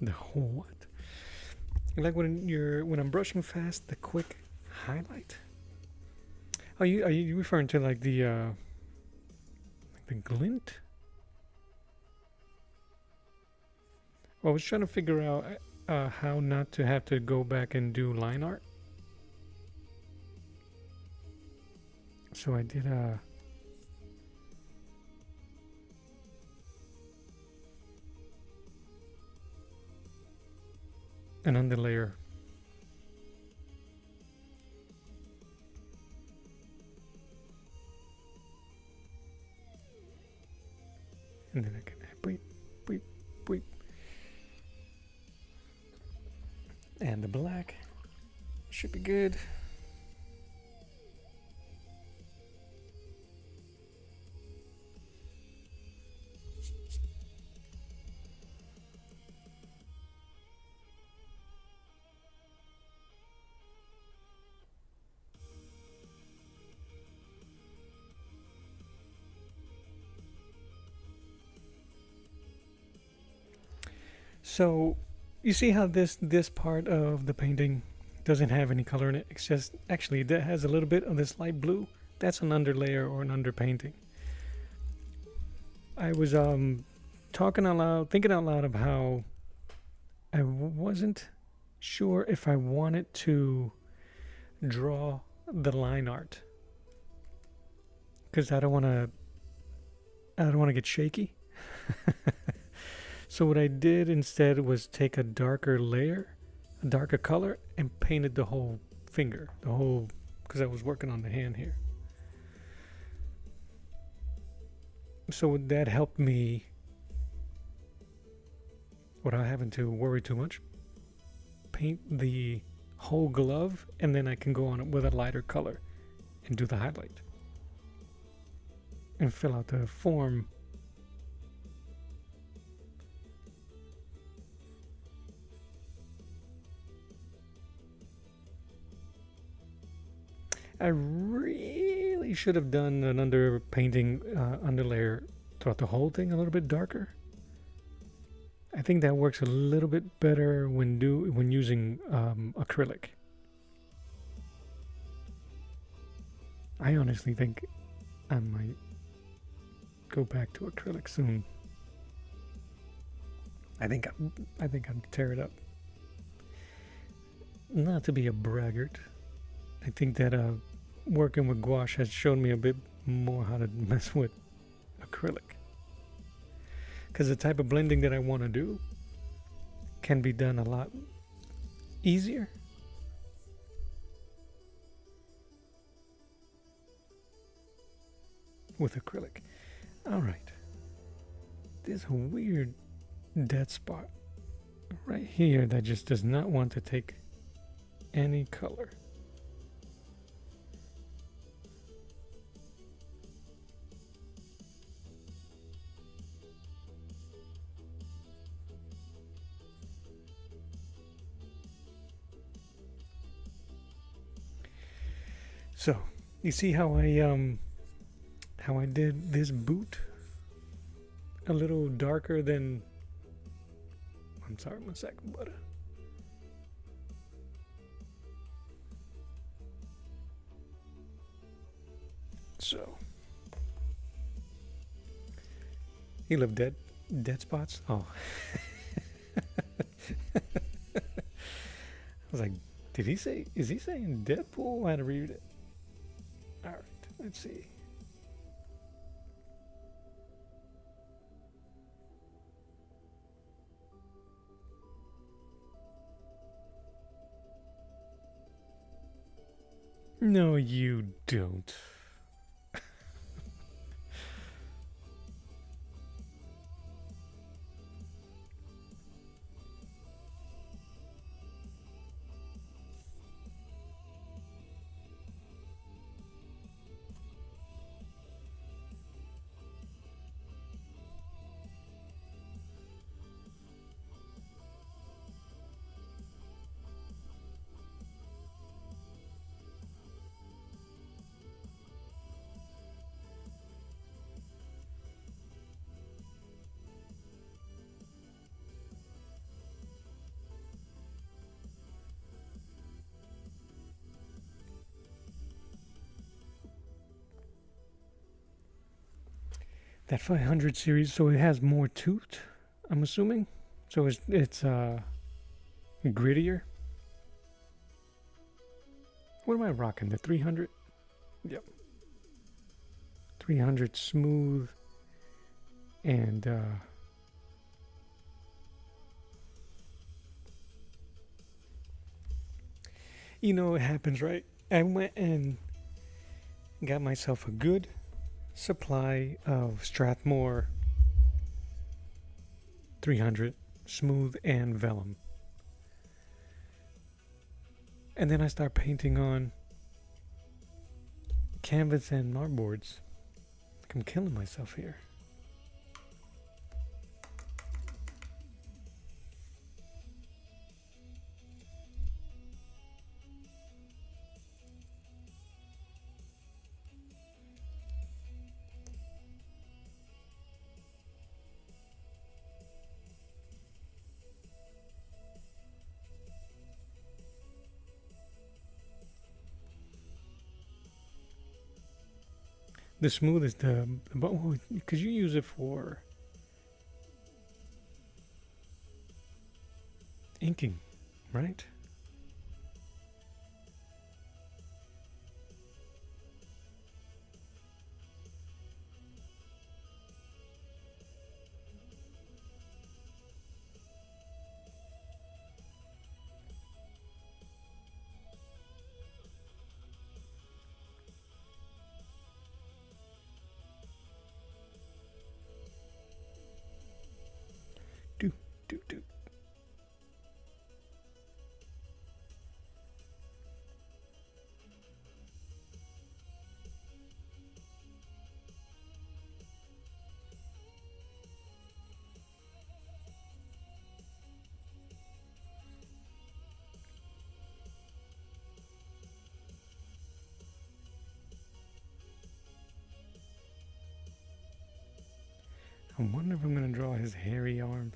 S1: The whole what? Like when I'm brushing fast, the quick highlight. Are you referring to like the glint? Well, I was trying to figure out how not to have to go back and do line art. So I did an underlayer. And then I can bleep, bleep, bleep. And the black should be good. So you see how this part of the painting doesn't have any color in it. It's just actually that has a little bit of this light blue. That's an underlayer or an underpainting. I was talking out loud, thinking out loud of how I wasn't sure if I wanted to draw the line art because I don't want to get shaky. So what I did instead was take a darker layer, a darker color, and painted the whole finger, because I was working on the hand here. So that helped me without having to worry too much. Paint the whole glove, and then I can go on it with a lighter color and do the highlight and fill out the form. I really should have done an underlayer throughout the whole thing a little bit darker. I think that works a little bit better when using acrylic. I honestly think I might go back to acrylic soon. I think I'd tear it up. Not to be a braggart, I think that working with gouache has shown me a bit more how to mess with acrylic. Because the type of blending that I want to do can be done a lot easier. With acrylic. Alright. There's a weird dead spot right here that just does not want to take any color. So, you see how I did this boot a little darker than, I'm sorry, 1 second, but so you love dead spots? Oh. I was like, is he saying Deadpool? I had to read it. Alright, let's see. No, you don't. That 500 series, so it has more tooth, I'm assuming. So it's grittier. What am I rocking? The 300? Yep. 300 smooth and you know what happens, right? I went and got myself a good supply of Strathmore 300 smooth and vellum, and then I start painting on canvas and artboards. I'm killing myself here. The smooth is because you use it for inking, right? do, do. I wonder if I'm going to draw his hairy arms.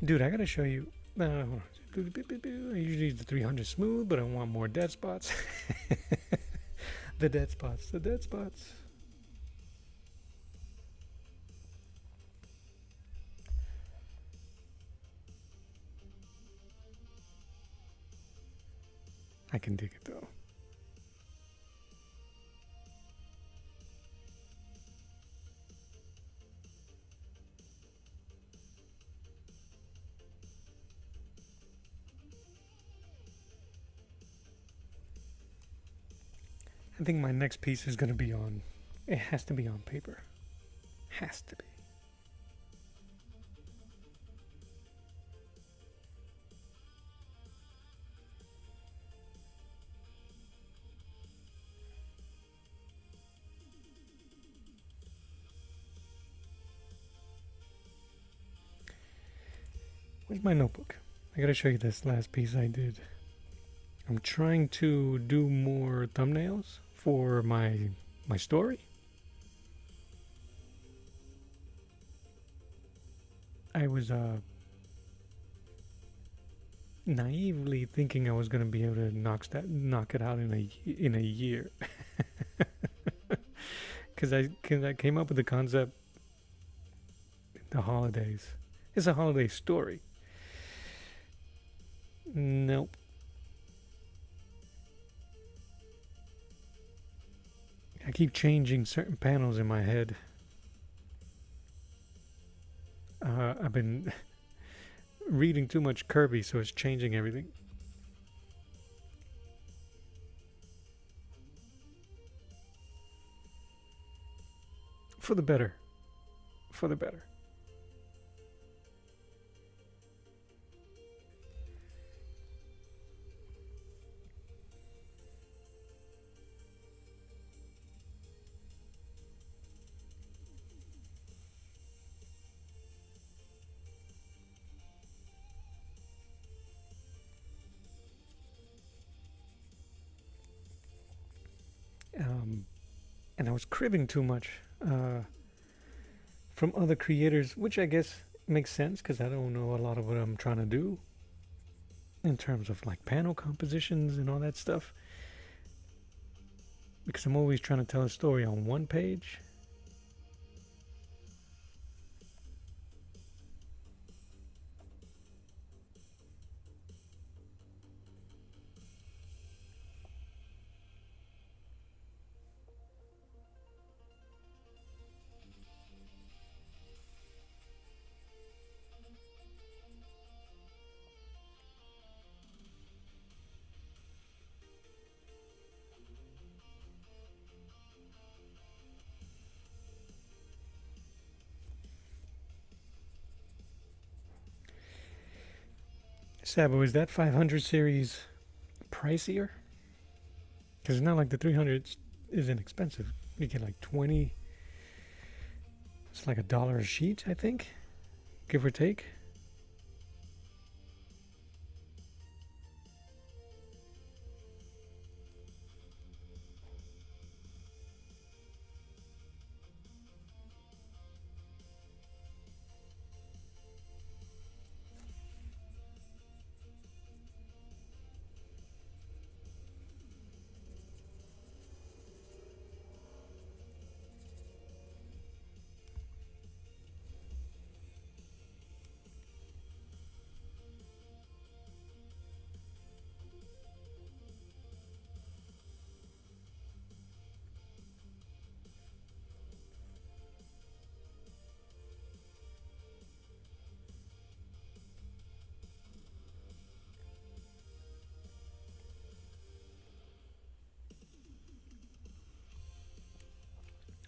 S1: Dude, I gotta show you. I usually use the 300 smooth, but I want more dead spots. The dead spots, the dead spots. I can dig it though. I think my next piece is going to be on, it has to be on paper. Has to be. Where's my notebook? I gotta show you this last piece I did. I'm trying to do more thumbnails for my story. I was naively thinking I was gonna be able to knock it out in a year, because I came up with the concept. The holidays. It's a holiday story. Nope. I keep changing certain panels in my head. I've been reading too much Kirby, so it's changing everything. For the better. For the better. And I was cribbing too much from other creators, which I guess makes sense because I don't know a lot of what I'm trying to do in terms of like panel compositions and all that stuff. Because I'm always trying to tell a story on one page. Sabo, is that 500 series pricier? Because it's not like the 300 is inexpensive. You get like 20. It's like $1 a sheet, I think, give or take.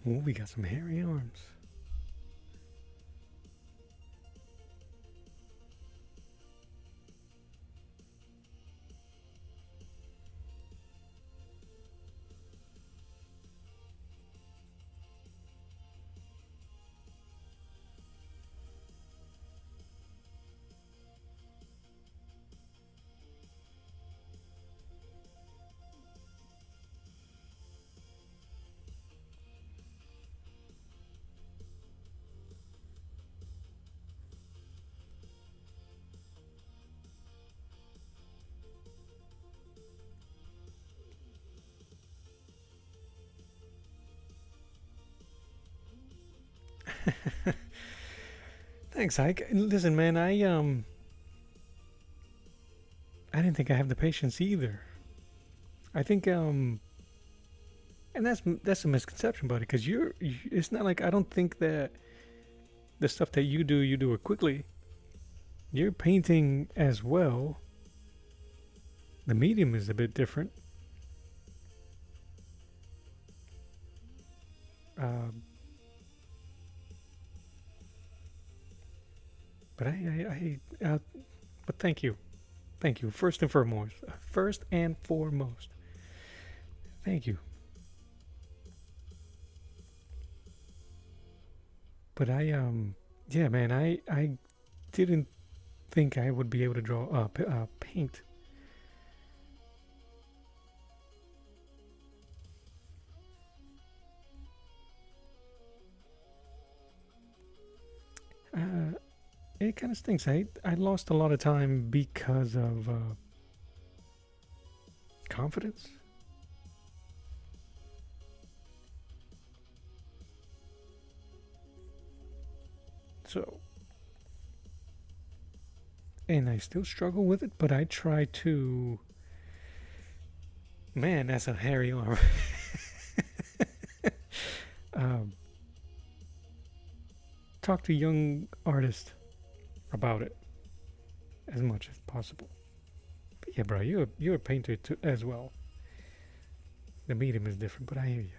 S1: Oh, we got some hairy arms. Thanks, Ike. Listen, man, I didn't think I have the patience either. I think and that's a misconception, buddy, because it's not like I don't think that the stuff that you do it quickly. You're painting as well. The medium is a bit different. Uh, but but thank you. First and foremost, thank you. But yeah, man, I didn't think I would be able to draw paint. Uh, it kind of stinks. I lost a lot of time because of confidence. So, and I still struggle with it, but I try to. Man, that's a hairy arm. um, talk to young artists about it as much as possible. But yeah, bro, you're a painter too as well. The medium is different, but I hear you.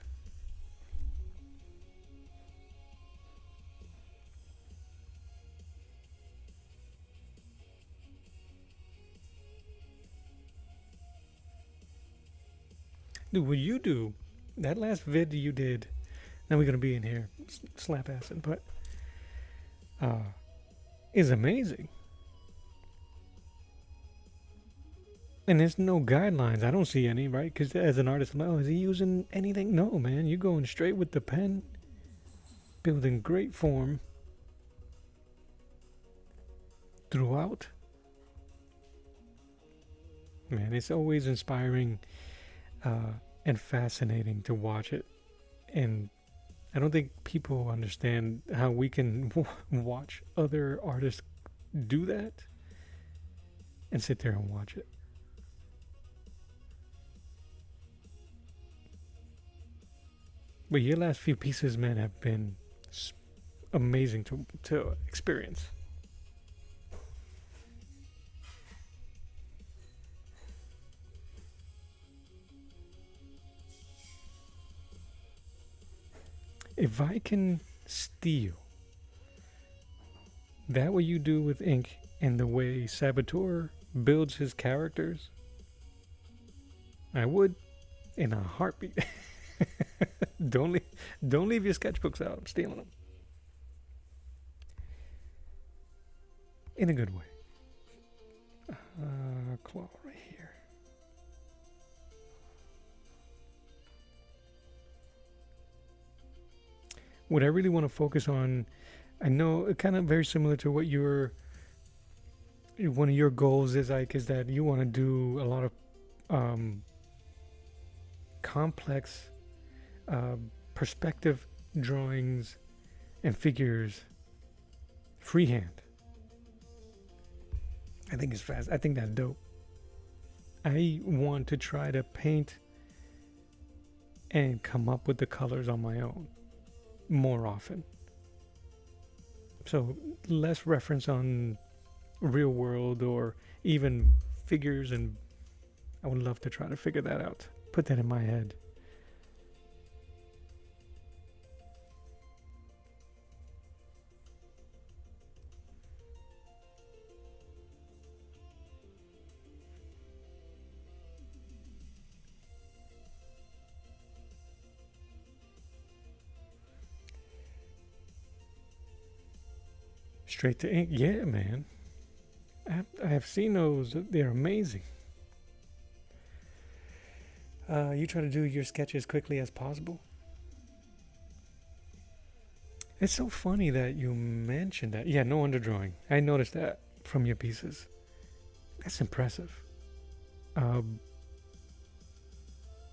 S1: Dude, what you do, that last vid you did, now we're gonna be in here slap acid, but uh, is amazing. And there's no guidelines. I don't see any, right? Because as an artist, I'm like, oh, is he using anything? No, man. You're going straight with the pen, building great form throughout. Man, it's always inspiring and fascinating to watch it. And I don't think people understand how we can watch other artists do that and sit there and watch it. But your last few pieces, man, have been amazing to experience. If I can steal that what you do with ink and the way Saboteur builds his characters, I would in a heartbeat. don't leave, don't leave your sketchbooks out. I'm stealing them in a good way. Claw right here. What I really want to focus on, I know, kind of very similar to what one of your goals is like, is that you want to do a lot of um, complex uh, perspective drawings and figures freehand. I think it's fast. I think that's dope. I want to try to paint and come up with the colors on my own more often. So less reference on real world or even figures, and I would love to try to figure that out. Put that in my head. straight to ink. Yeah, man. I have seen those. They're amazing. You try to do your sketch as quickly as possible. It's so funny that you mentioned that. Yeah, no underdrawing. I noticed that from your pieces. That's impressive.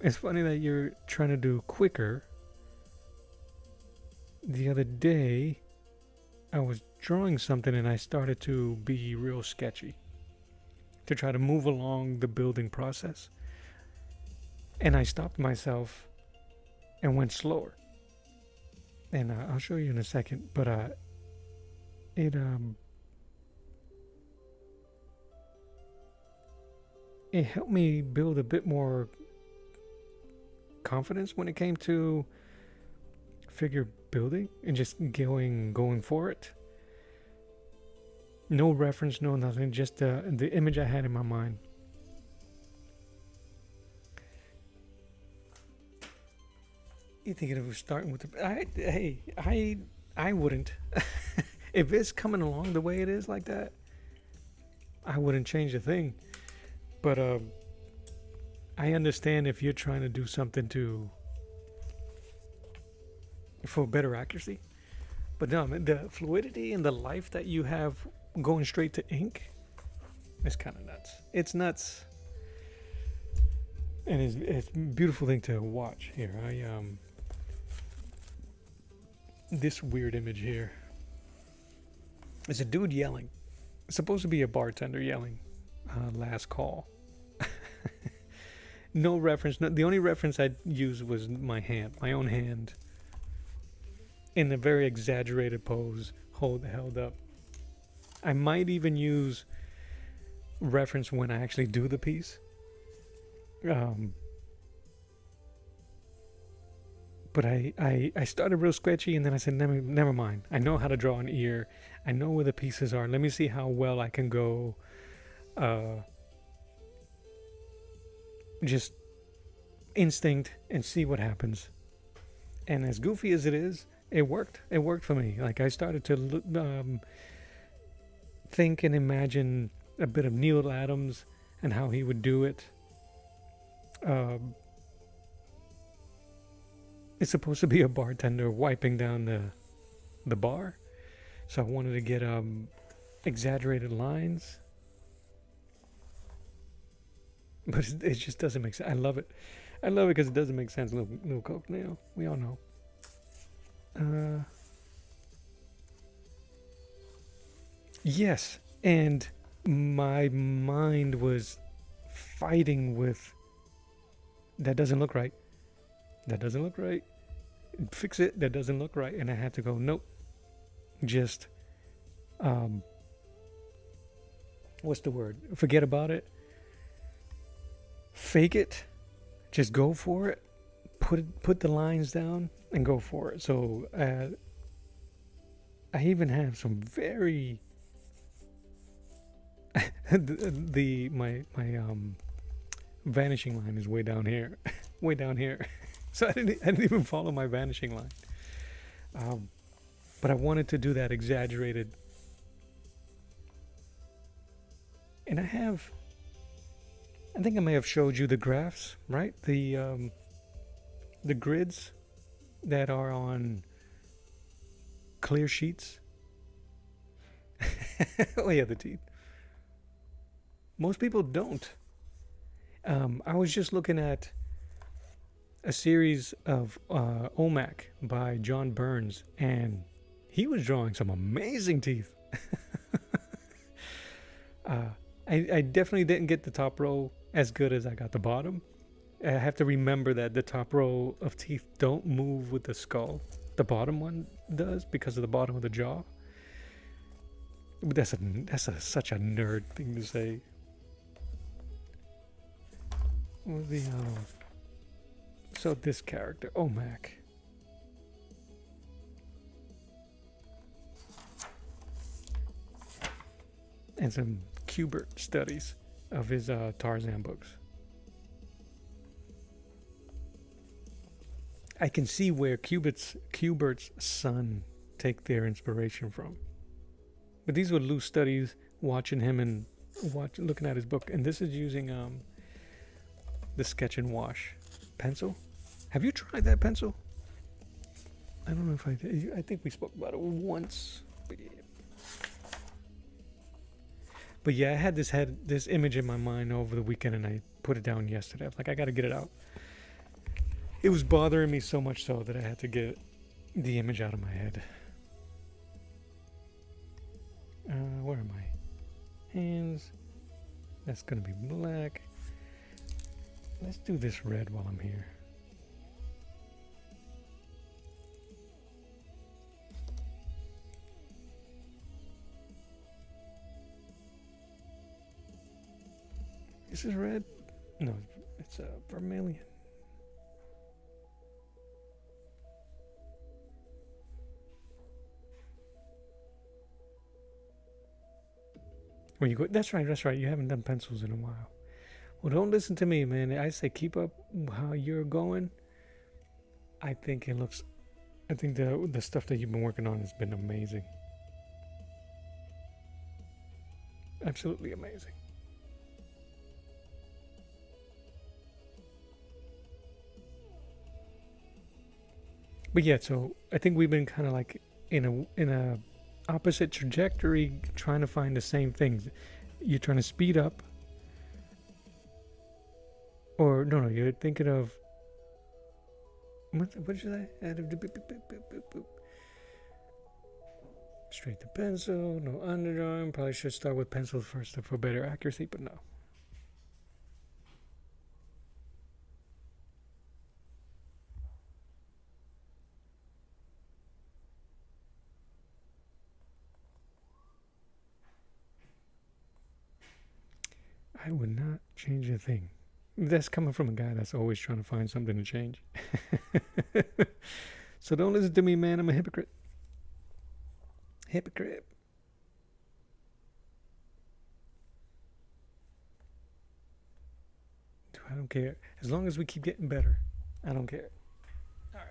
S1: It's funny that you're trying to do quicker. The other day, I was drawing something and I started to be real sketchy to try to move along the building process. And I stopped myself and went slower. And I'll show you in a second, but it helped me build a bit more confidence when it came to figure building and just going for it. No reference, no nothing, just the image I had in my mind. You thinking of starting with the? I wouldn't. If it's coming along the way it is like that, I wouldn't change a thing. But I understand if you're trying to do something for better accuracy. But no, the fluidity and the life that you have going straight to ink is kind of nuts. It's nuts, and it's a beautiful thing to watch. Here, this weird image here. It's a dude yelling. It's supposed to be a bartender yelling. Last call. No reference. The only reference I used was my own hand, in a very exaggerated pose, held up. I might even use reference when I actually do the piece. But I started real sketchy, and then I said, never mind. I know how to draw an ear. I know where the pieces are. Let me see how well I can go. Just instinct and see what happens. And as goofy as it is, it worked. It worked for me. Like, I started to think and imagine a bit of Neil Adams and how he would do it. It's supposed to be a bartender wiping down the bar, so I wanted to get exaggerated lines, but it just doesn't make sense. I love it because it doesn't make sense. Little Coke now, we all know. Yes, and my mind was fighting with, that doesn't look right. That doesn't look right. Fix it. That doesn't look right. And I had to go, nope. Just, what's the word? Forget about it. Fake it. Just go for it. Put the lines down and go for it. So I even have some very my vanishing line is way down here. Way down here. So I didn't even follow my vanishing line. But I wanted to do that exaggerated. And I think I may have showed you the graphs, right? The grids that are on clear sheets. Oh yeah, the teeth. Most people don't. I was just looking at a series of OMAC by John Burns, and he was drawing some amazing teeth. I definitely didn't get the top row as good as I got the bottom. I have to remember that the top row of teeth don't move with the skull. The bottom one does because of the bottom of the jaw. But that's such a nerd thing to say. What was so this character, OMAC. And some Kubert studies of his Tarzan books. I can see where Kubert's son take their inspiration from. But these were loose studies, watching him and looking at his book. And this is using the Sketch and Wash pencil. Have you tried that pencil? I don't know if I did. I think we spoke about it once. But yeah, I had this image in my mind over the weekend, and I put it down yesterday. I was like, I got to get it out. It was bothering me so much so that I had to get the image out of my head. Where are my hands? That's going to be black. Let's do this red while I'm here. This is red? No, it's a vermilion. When you go, that's right. You haven't done pencils in a while. Well, don't listen to me, man. I say keep up how you're going. I think the stuff that you've been working on has been amazing. Absolutely amazing. But yeah, so I think we've been kind of like in a opposite trajectory, trying to find the same things. You're trying to speed up, or no, you're thinking of what did you say? Straight to pencil, no underdrawing. Probably should start with pencil first for better accuracy, but no. I would not change a thing. That's coming from a guy that's always trying to find something to change. So don't listen to me, man. I'm a hypocrite. Hypocrite. I don't care. As long as we keep getting better, I don't care. All right.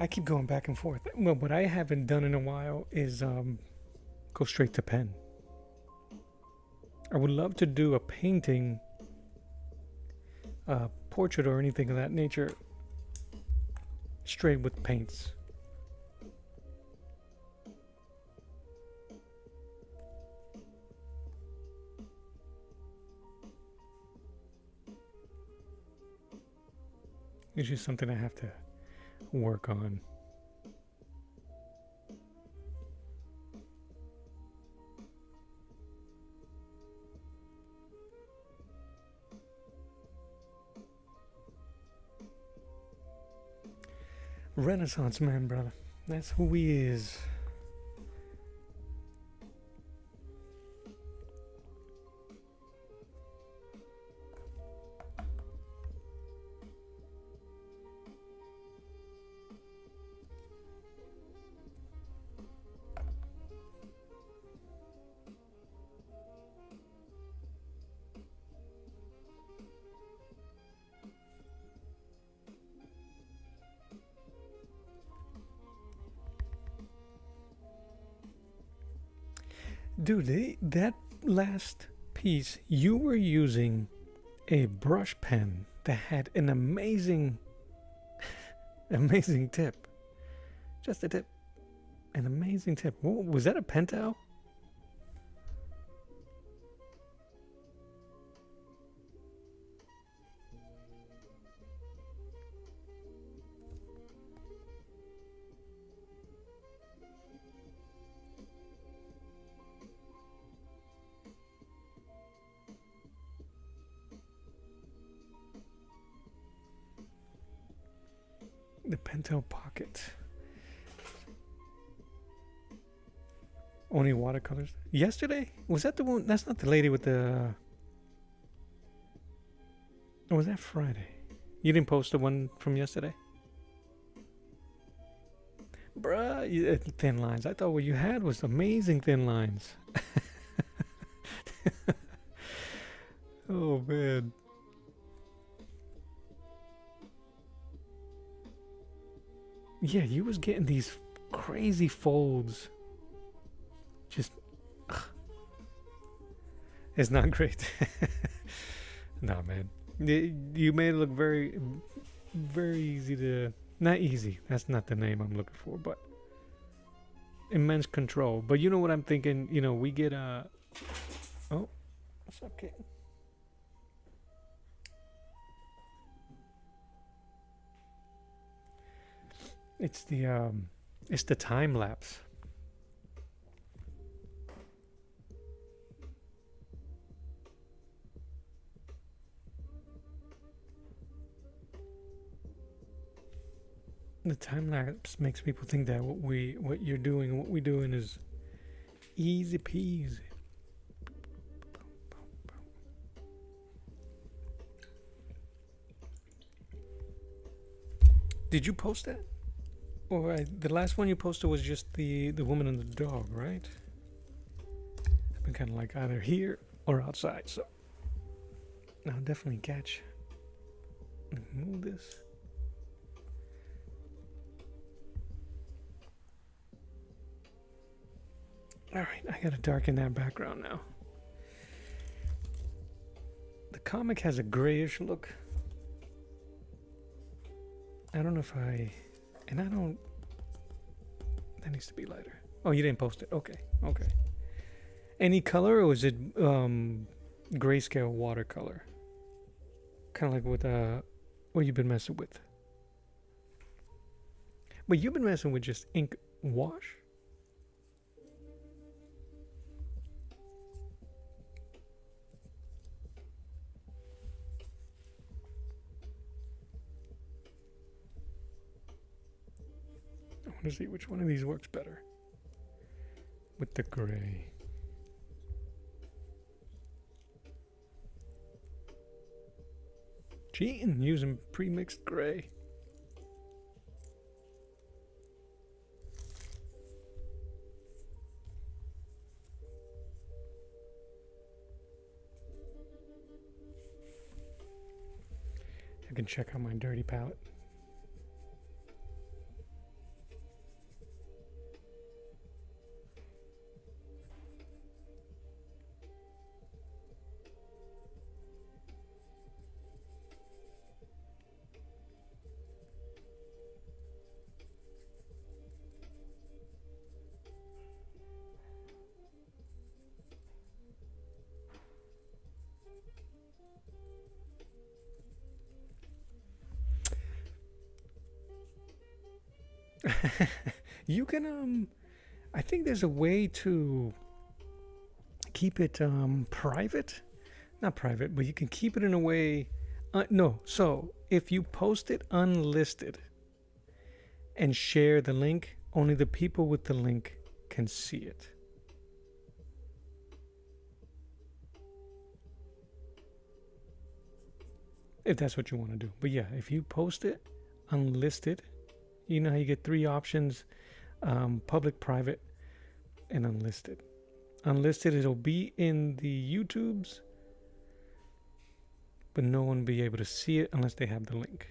S1: I keep going back and forth. Well, what I haven't done in a while is go straight to pen. I would love to do a painting, a portrait or anything of that nature, straight with paints. It's just something I have to work on. Renaissance man, brother. That's who he is. Dude, that last piece, you were using a brush pen that had an amazing tip. Just a tip. An amazing tip. Whoa, was that a Pentel? The Pentel Pocket. Only watercolors. Yesterday? Was that the one? That's not the lady with the. Or was that Friday? You didn't post the one from yesterday? Bruh, thin lines. I thought what you had was amazing thin lines. Oh, man. Yeah, you was getting these crazy folds. Just. Ugh. It's not great. Nah, man. You made it look very, very easy to. Not easy. That's not the name I'm looking for, but immense control. But you know what I'm thinking? You know, we get a. Oh, what's up, kid? It's the time lapse. The time lapse makes people think that what you're doing and what we're doing is easy peasy. Did you post that? Or the last one you posted was just the woman and the dog, right? I've been kind of like either here or outside, so I'll definitely catch. Move this. Alright, I gotta darken that background now. The comic has a grayish look. I don't know if that needs to be lighter. Oh, you didn't post it. Okay. Any color, or is it grayscale watercolor? Kind of like with what you've been messing with. But you've been messing with just ink wash? I want to see which one of these works better with the gray. Cheating using pre-mixed gray. I can check out my dirty palette. You can I think there's a way to keep it private. Not private, but you can keep it in a way no. So, if you post it unlisted and share the link, only the people with the link can see it. If that's what you want to do. But yeah, if you post it unlisted, you know how you get three options: public, private, and unlisted. Unlisted, it'll be in the YouTubes, but no one will be able to see it unless they have the link.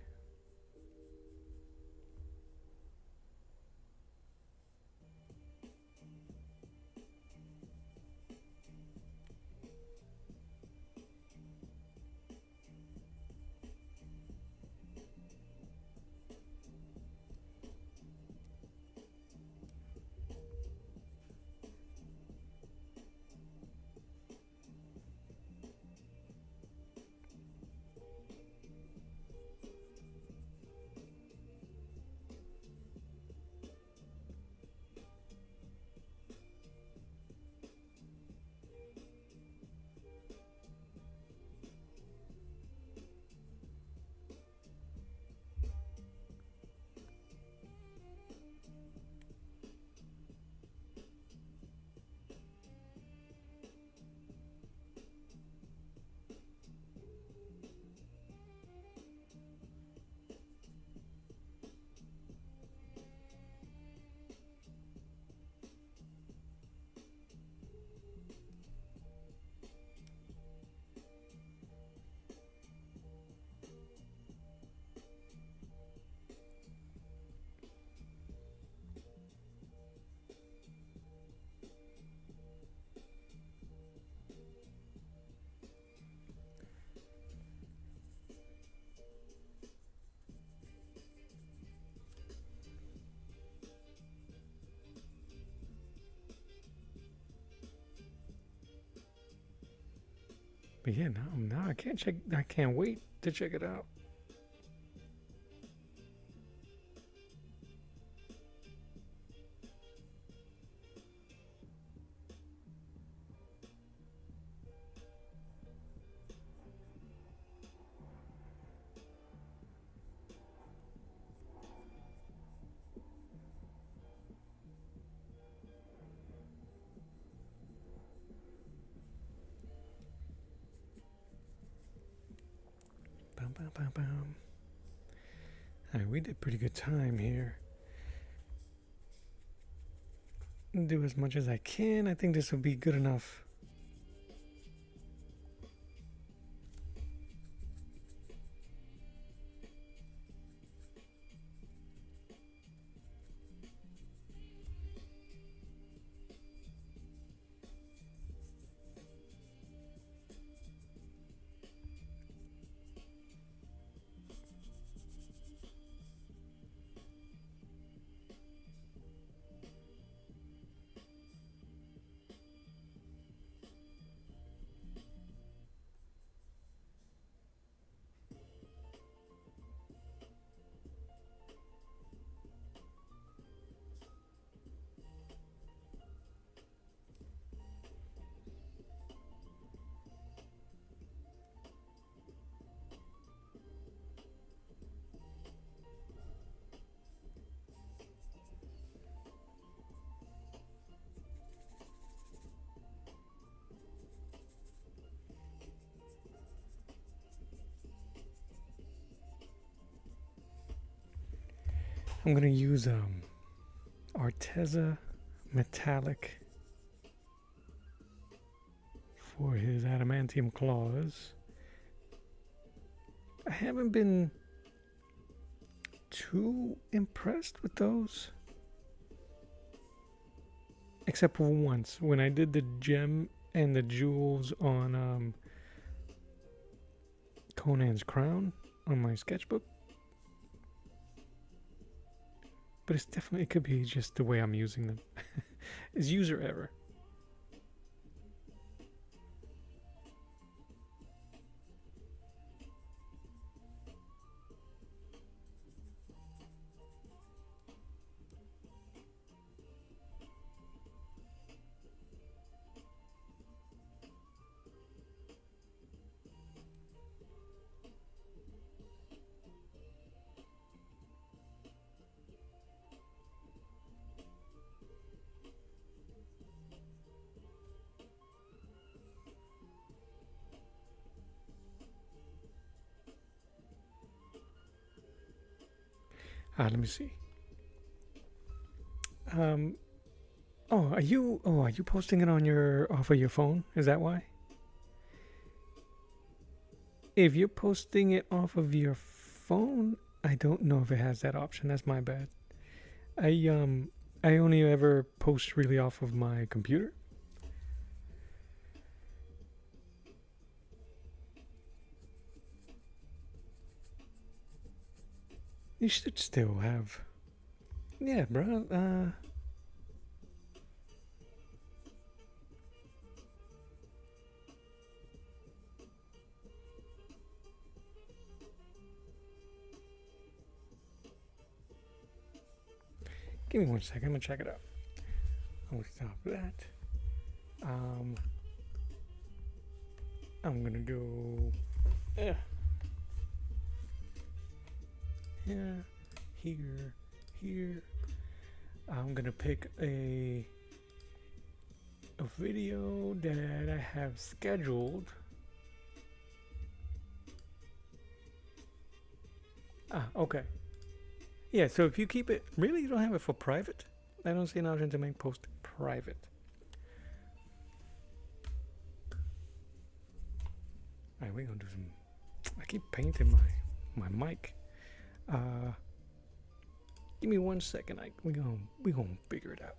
S1: Yeah, now I can't check. I can't wait to check it out. Bum, bum, bum, bum. All right, we did pretty good time here. Do as much as I can. I think this will be good enough. I'm gonna use Arteza Metallic for his adamantium claws. I haven't been too impressed with those, except for once when I did the gem and the jewels on Conan's crown on my sketchbook. But it's definitely, it could be just the way I'm using them. It's user error. Let me see. Are you posting it on your off of your phone? Is that why? If you're posting it off of your phone, I don't know if it has that option. That's my bad. I only ever post really off of my computer. You should still have. Yeah, bro. Give me 1 second. I'm gonna check it out. I'll stop that. I'm gonna go. Yeah, here. I'm gonna pick a video that I have scheduled. Okay. Yeah, so if you keep it, really, you don't have it for private? I don't see an option to make post private. Alright, we're gonna do some. I keep painting my mic. Give me 1 second. We gonna figure it out.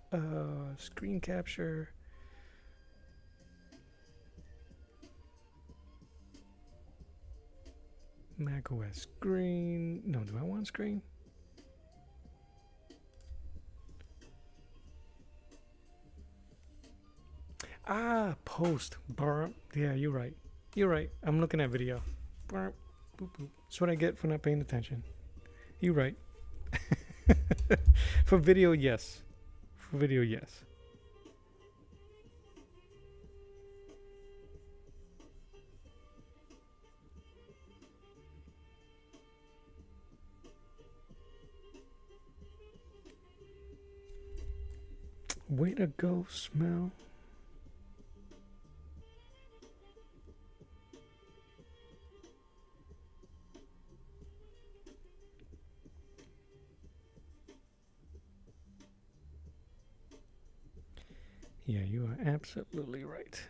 S1: Screen capture. Mac OS screen. No, do I want screen? Post bar. Yeah, you're right. You're right. I'm looking at video. Boop, boop. That's what I get for not paying attention. You're right. For video, yes. For video, yes. Way to go, smell. Yeah, you are absolutely right.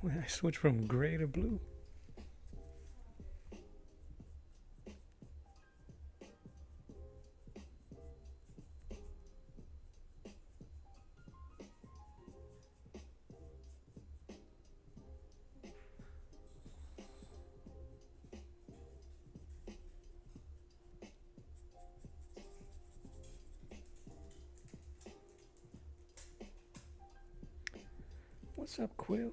S1: I switched from gray to blue. What's up, Quill?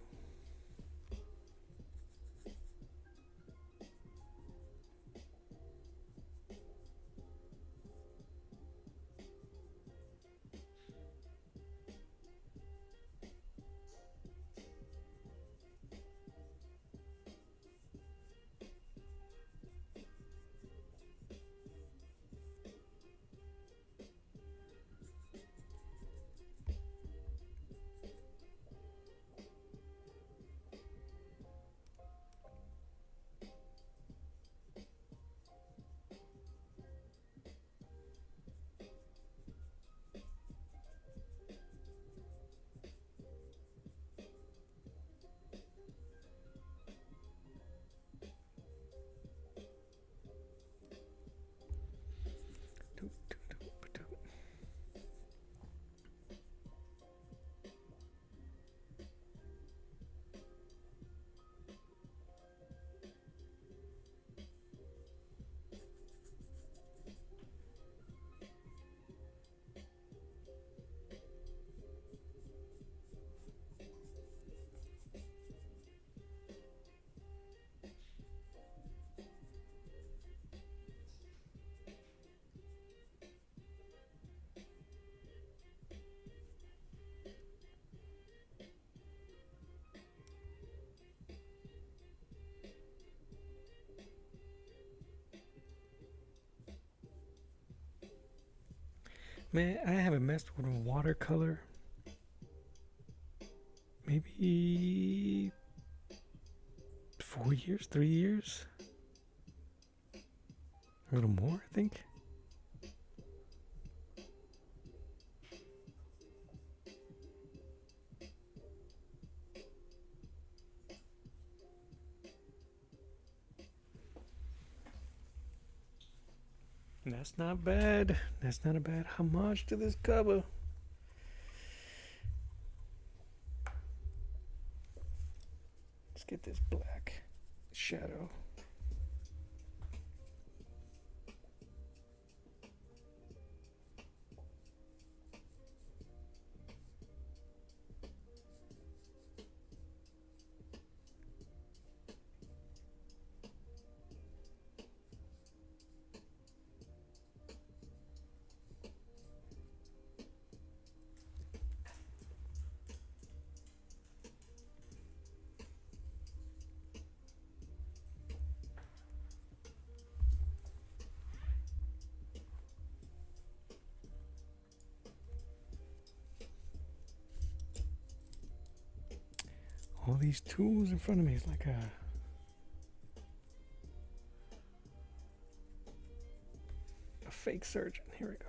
S1: Man, I haven't messed with watercolor maybe 4 years, 3 years, a little more, I think. That's not bad. That's not a bad homage to this cover. Let's get this black shadow. All these tools in front of me is like a fake surgeon. Here we go.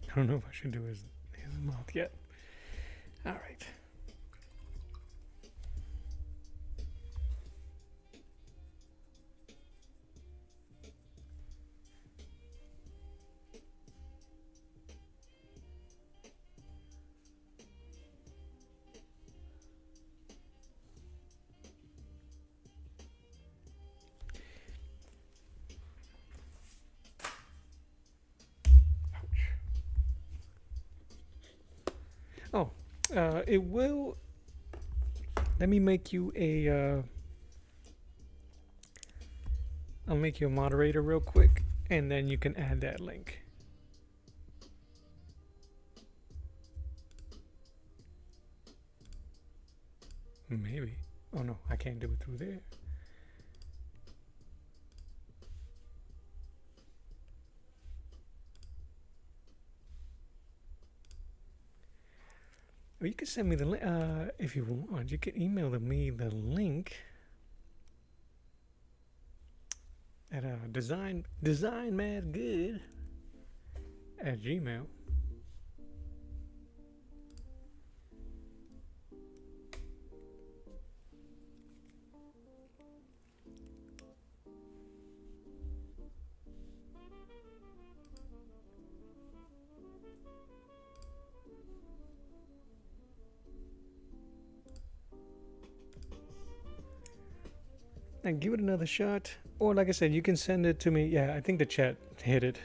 S1: I don't know if I should do his mouth yet. All right. Oh, it will. Let me make you a. I'll make you a moderator real quick, and then you can add that link. Maybe. Oh no, I can't do it through there. Or you can send me the link if you want. You can email me the link at designmadgood@gmail. And give it another shot, or like I said, you can send it to me. Yeah, I think the chat hit it.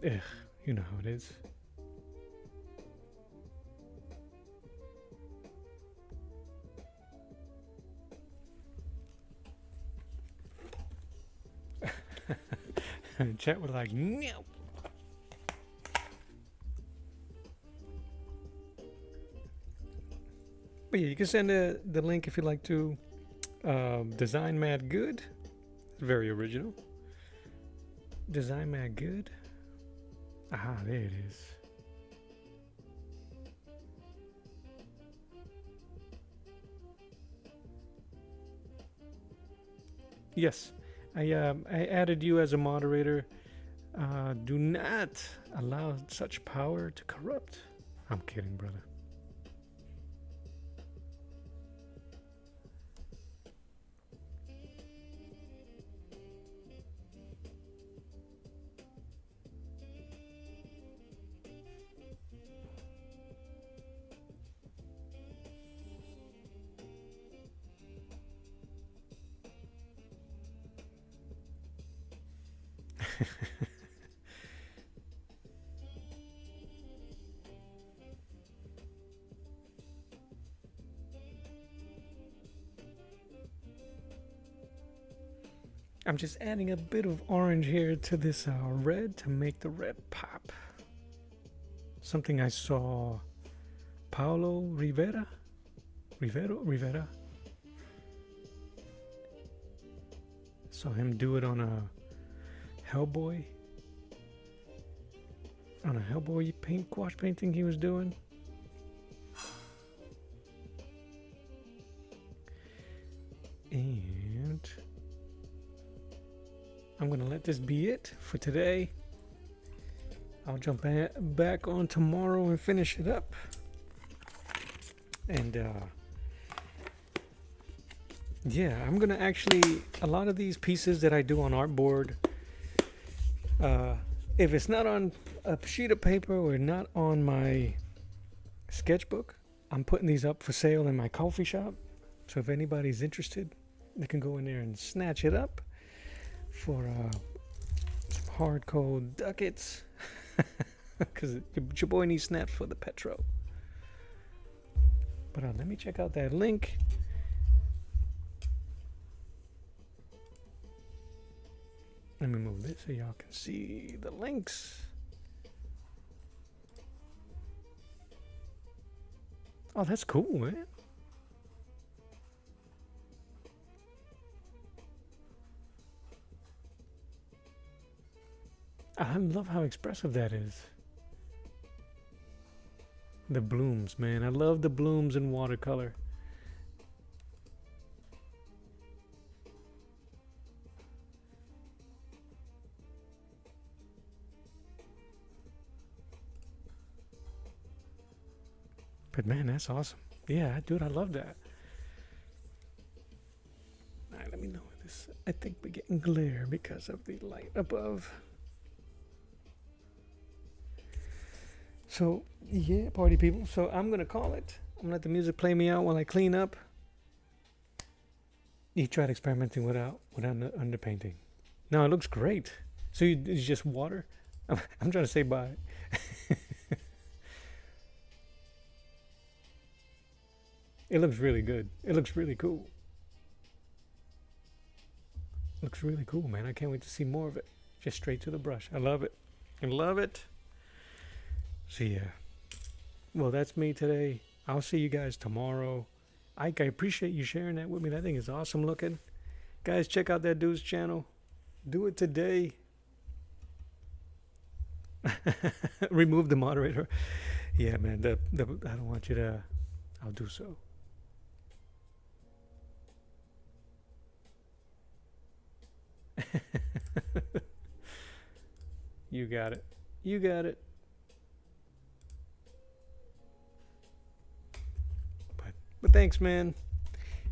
S1: Ugh, you know how it is. Chat was like, no. But yeah, you can send the link if you'd like to. Design Mad Good. Very original. Design Mad Good. Aha, there it is. Yes, I added you as a moderator. Do not allow such power to corrupt. I'm kidding, brother. I'm just adding a bit of orange here to this red to make the red pop. Something I saw Paulo Rivera. Saw him do it on a Hellboy. On a Hellboy paint, gouache painting he was doing. And I'm going to let this be it for today. I'll jump back on tomorrow and finish it up. And yeah, I'm going to actually, a lot of these pieces that I do on artboard, if it's not on a sheet of paper or not on my sketchbook, I'm putting these up for sale in my coffee shop. So if anybody's interested, they can go in there and snatch it up for some hard cold ducats. Because your boy needs snaps for the petro. But let me check out that link. Let me move this so y'all can see the links. Oh, that's cool, man. I love how expressive that is. The blooms, man. I love the blooms in watercolor. But man, that's awesome. Yeah, dude, I love that. All right, let me know this. I think we're getting glare because of the light above. So, yeah, party people. So I'm going to call it. I'm going to let the music play me out while I clean up. You tried experimenting without underpainting. No, it looks great. So it's just water? I'm trying to say bye. It looks really good. It looks really cool. Looks really cool, man. I can't wait to see more of it. Just straight to the brush. I love it. I love it. So yeah. Well, that's me today. I'll see you guys tomorrow. Ike, I appreciate you sharing that with me. That thing is awesome looking. Guys, check out that dude's channel. Do it today. Remove the moderator. Yeah, man. I don't want you to. I'll do so. You got it. You got it. But thanks, man.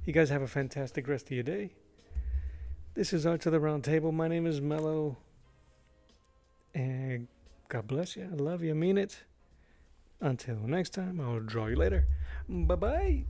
S1: You guys have a fantastic rest of your day. This is Art to the Round Table. My name is Mello. And God bless you. I love you. I mean it. Until next time, I'll draw you later. Bye-bye.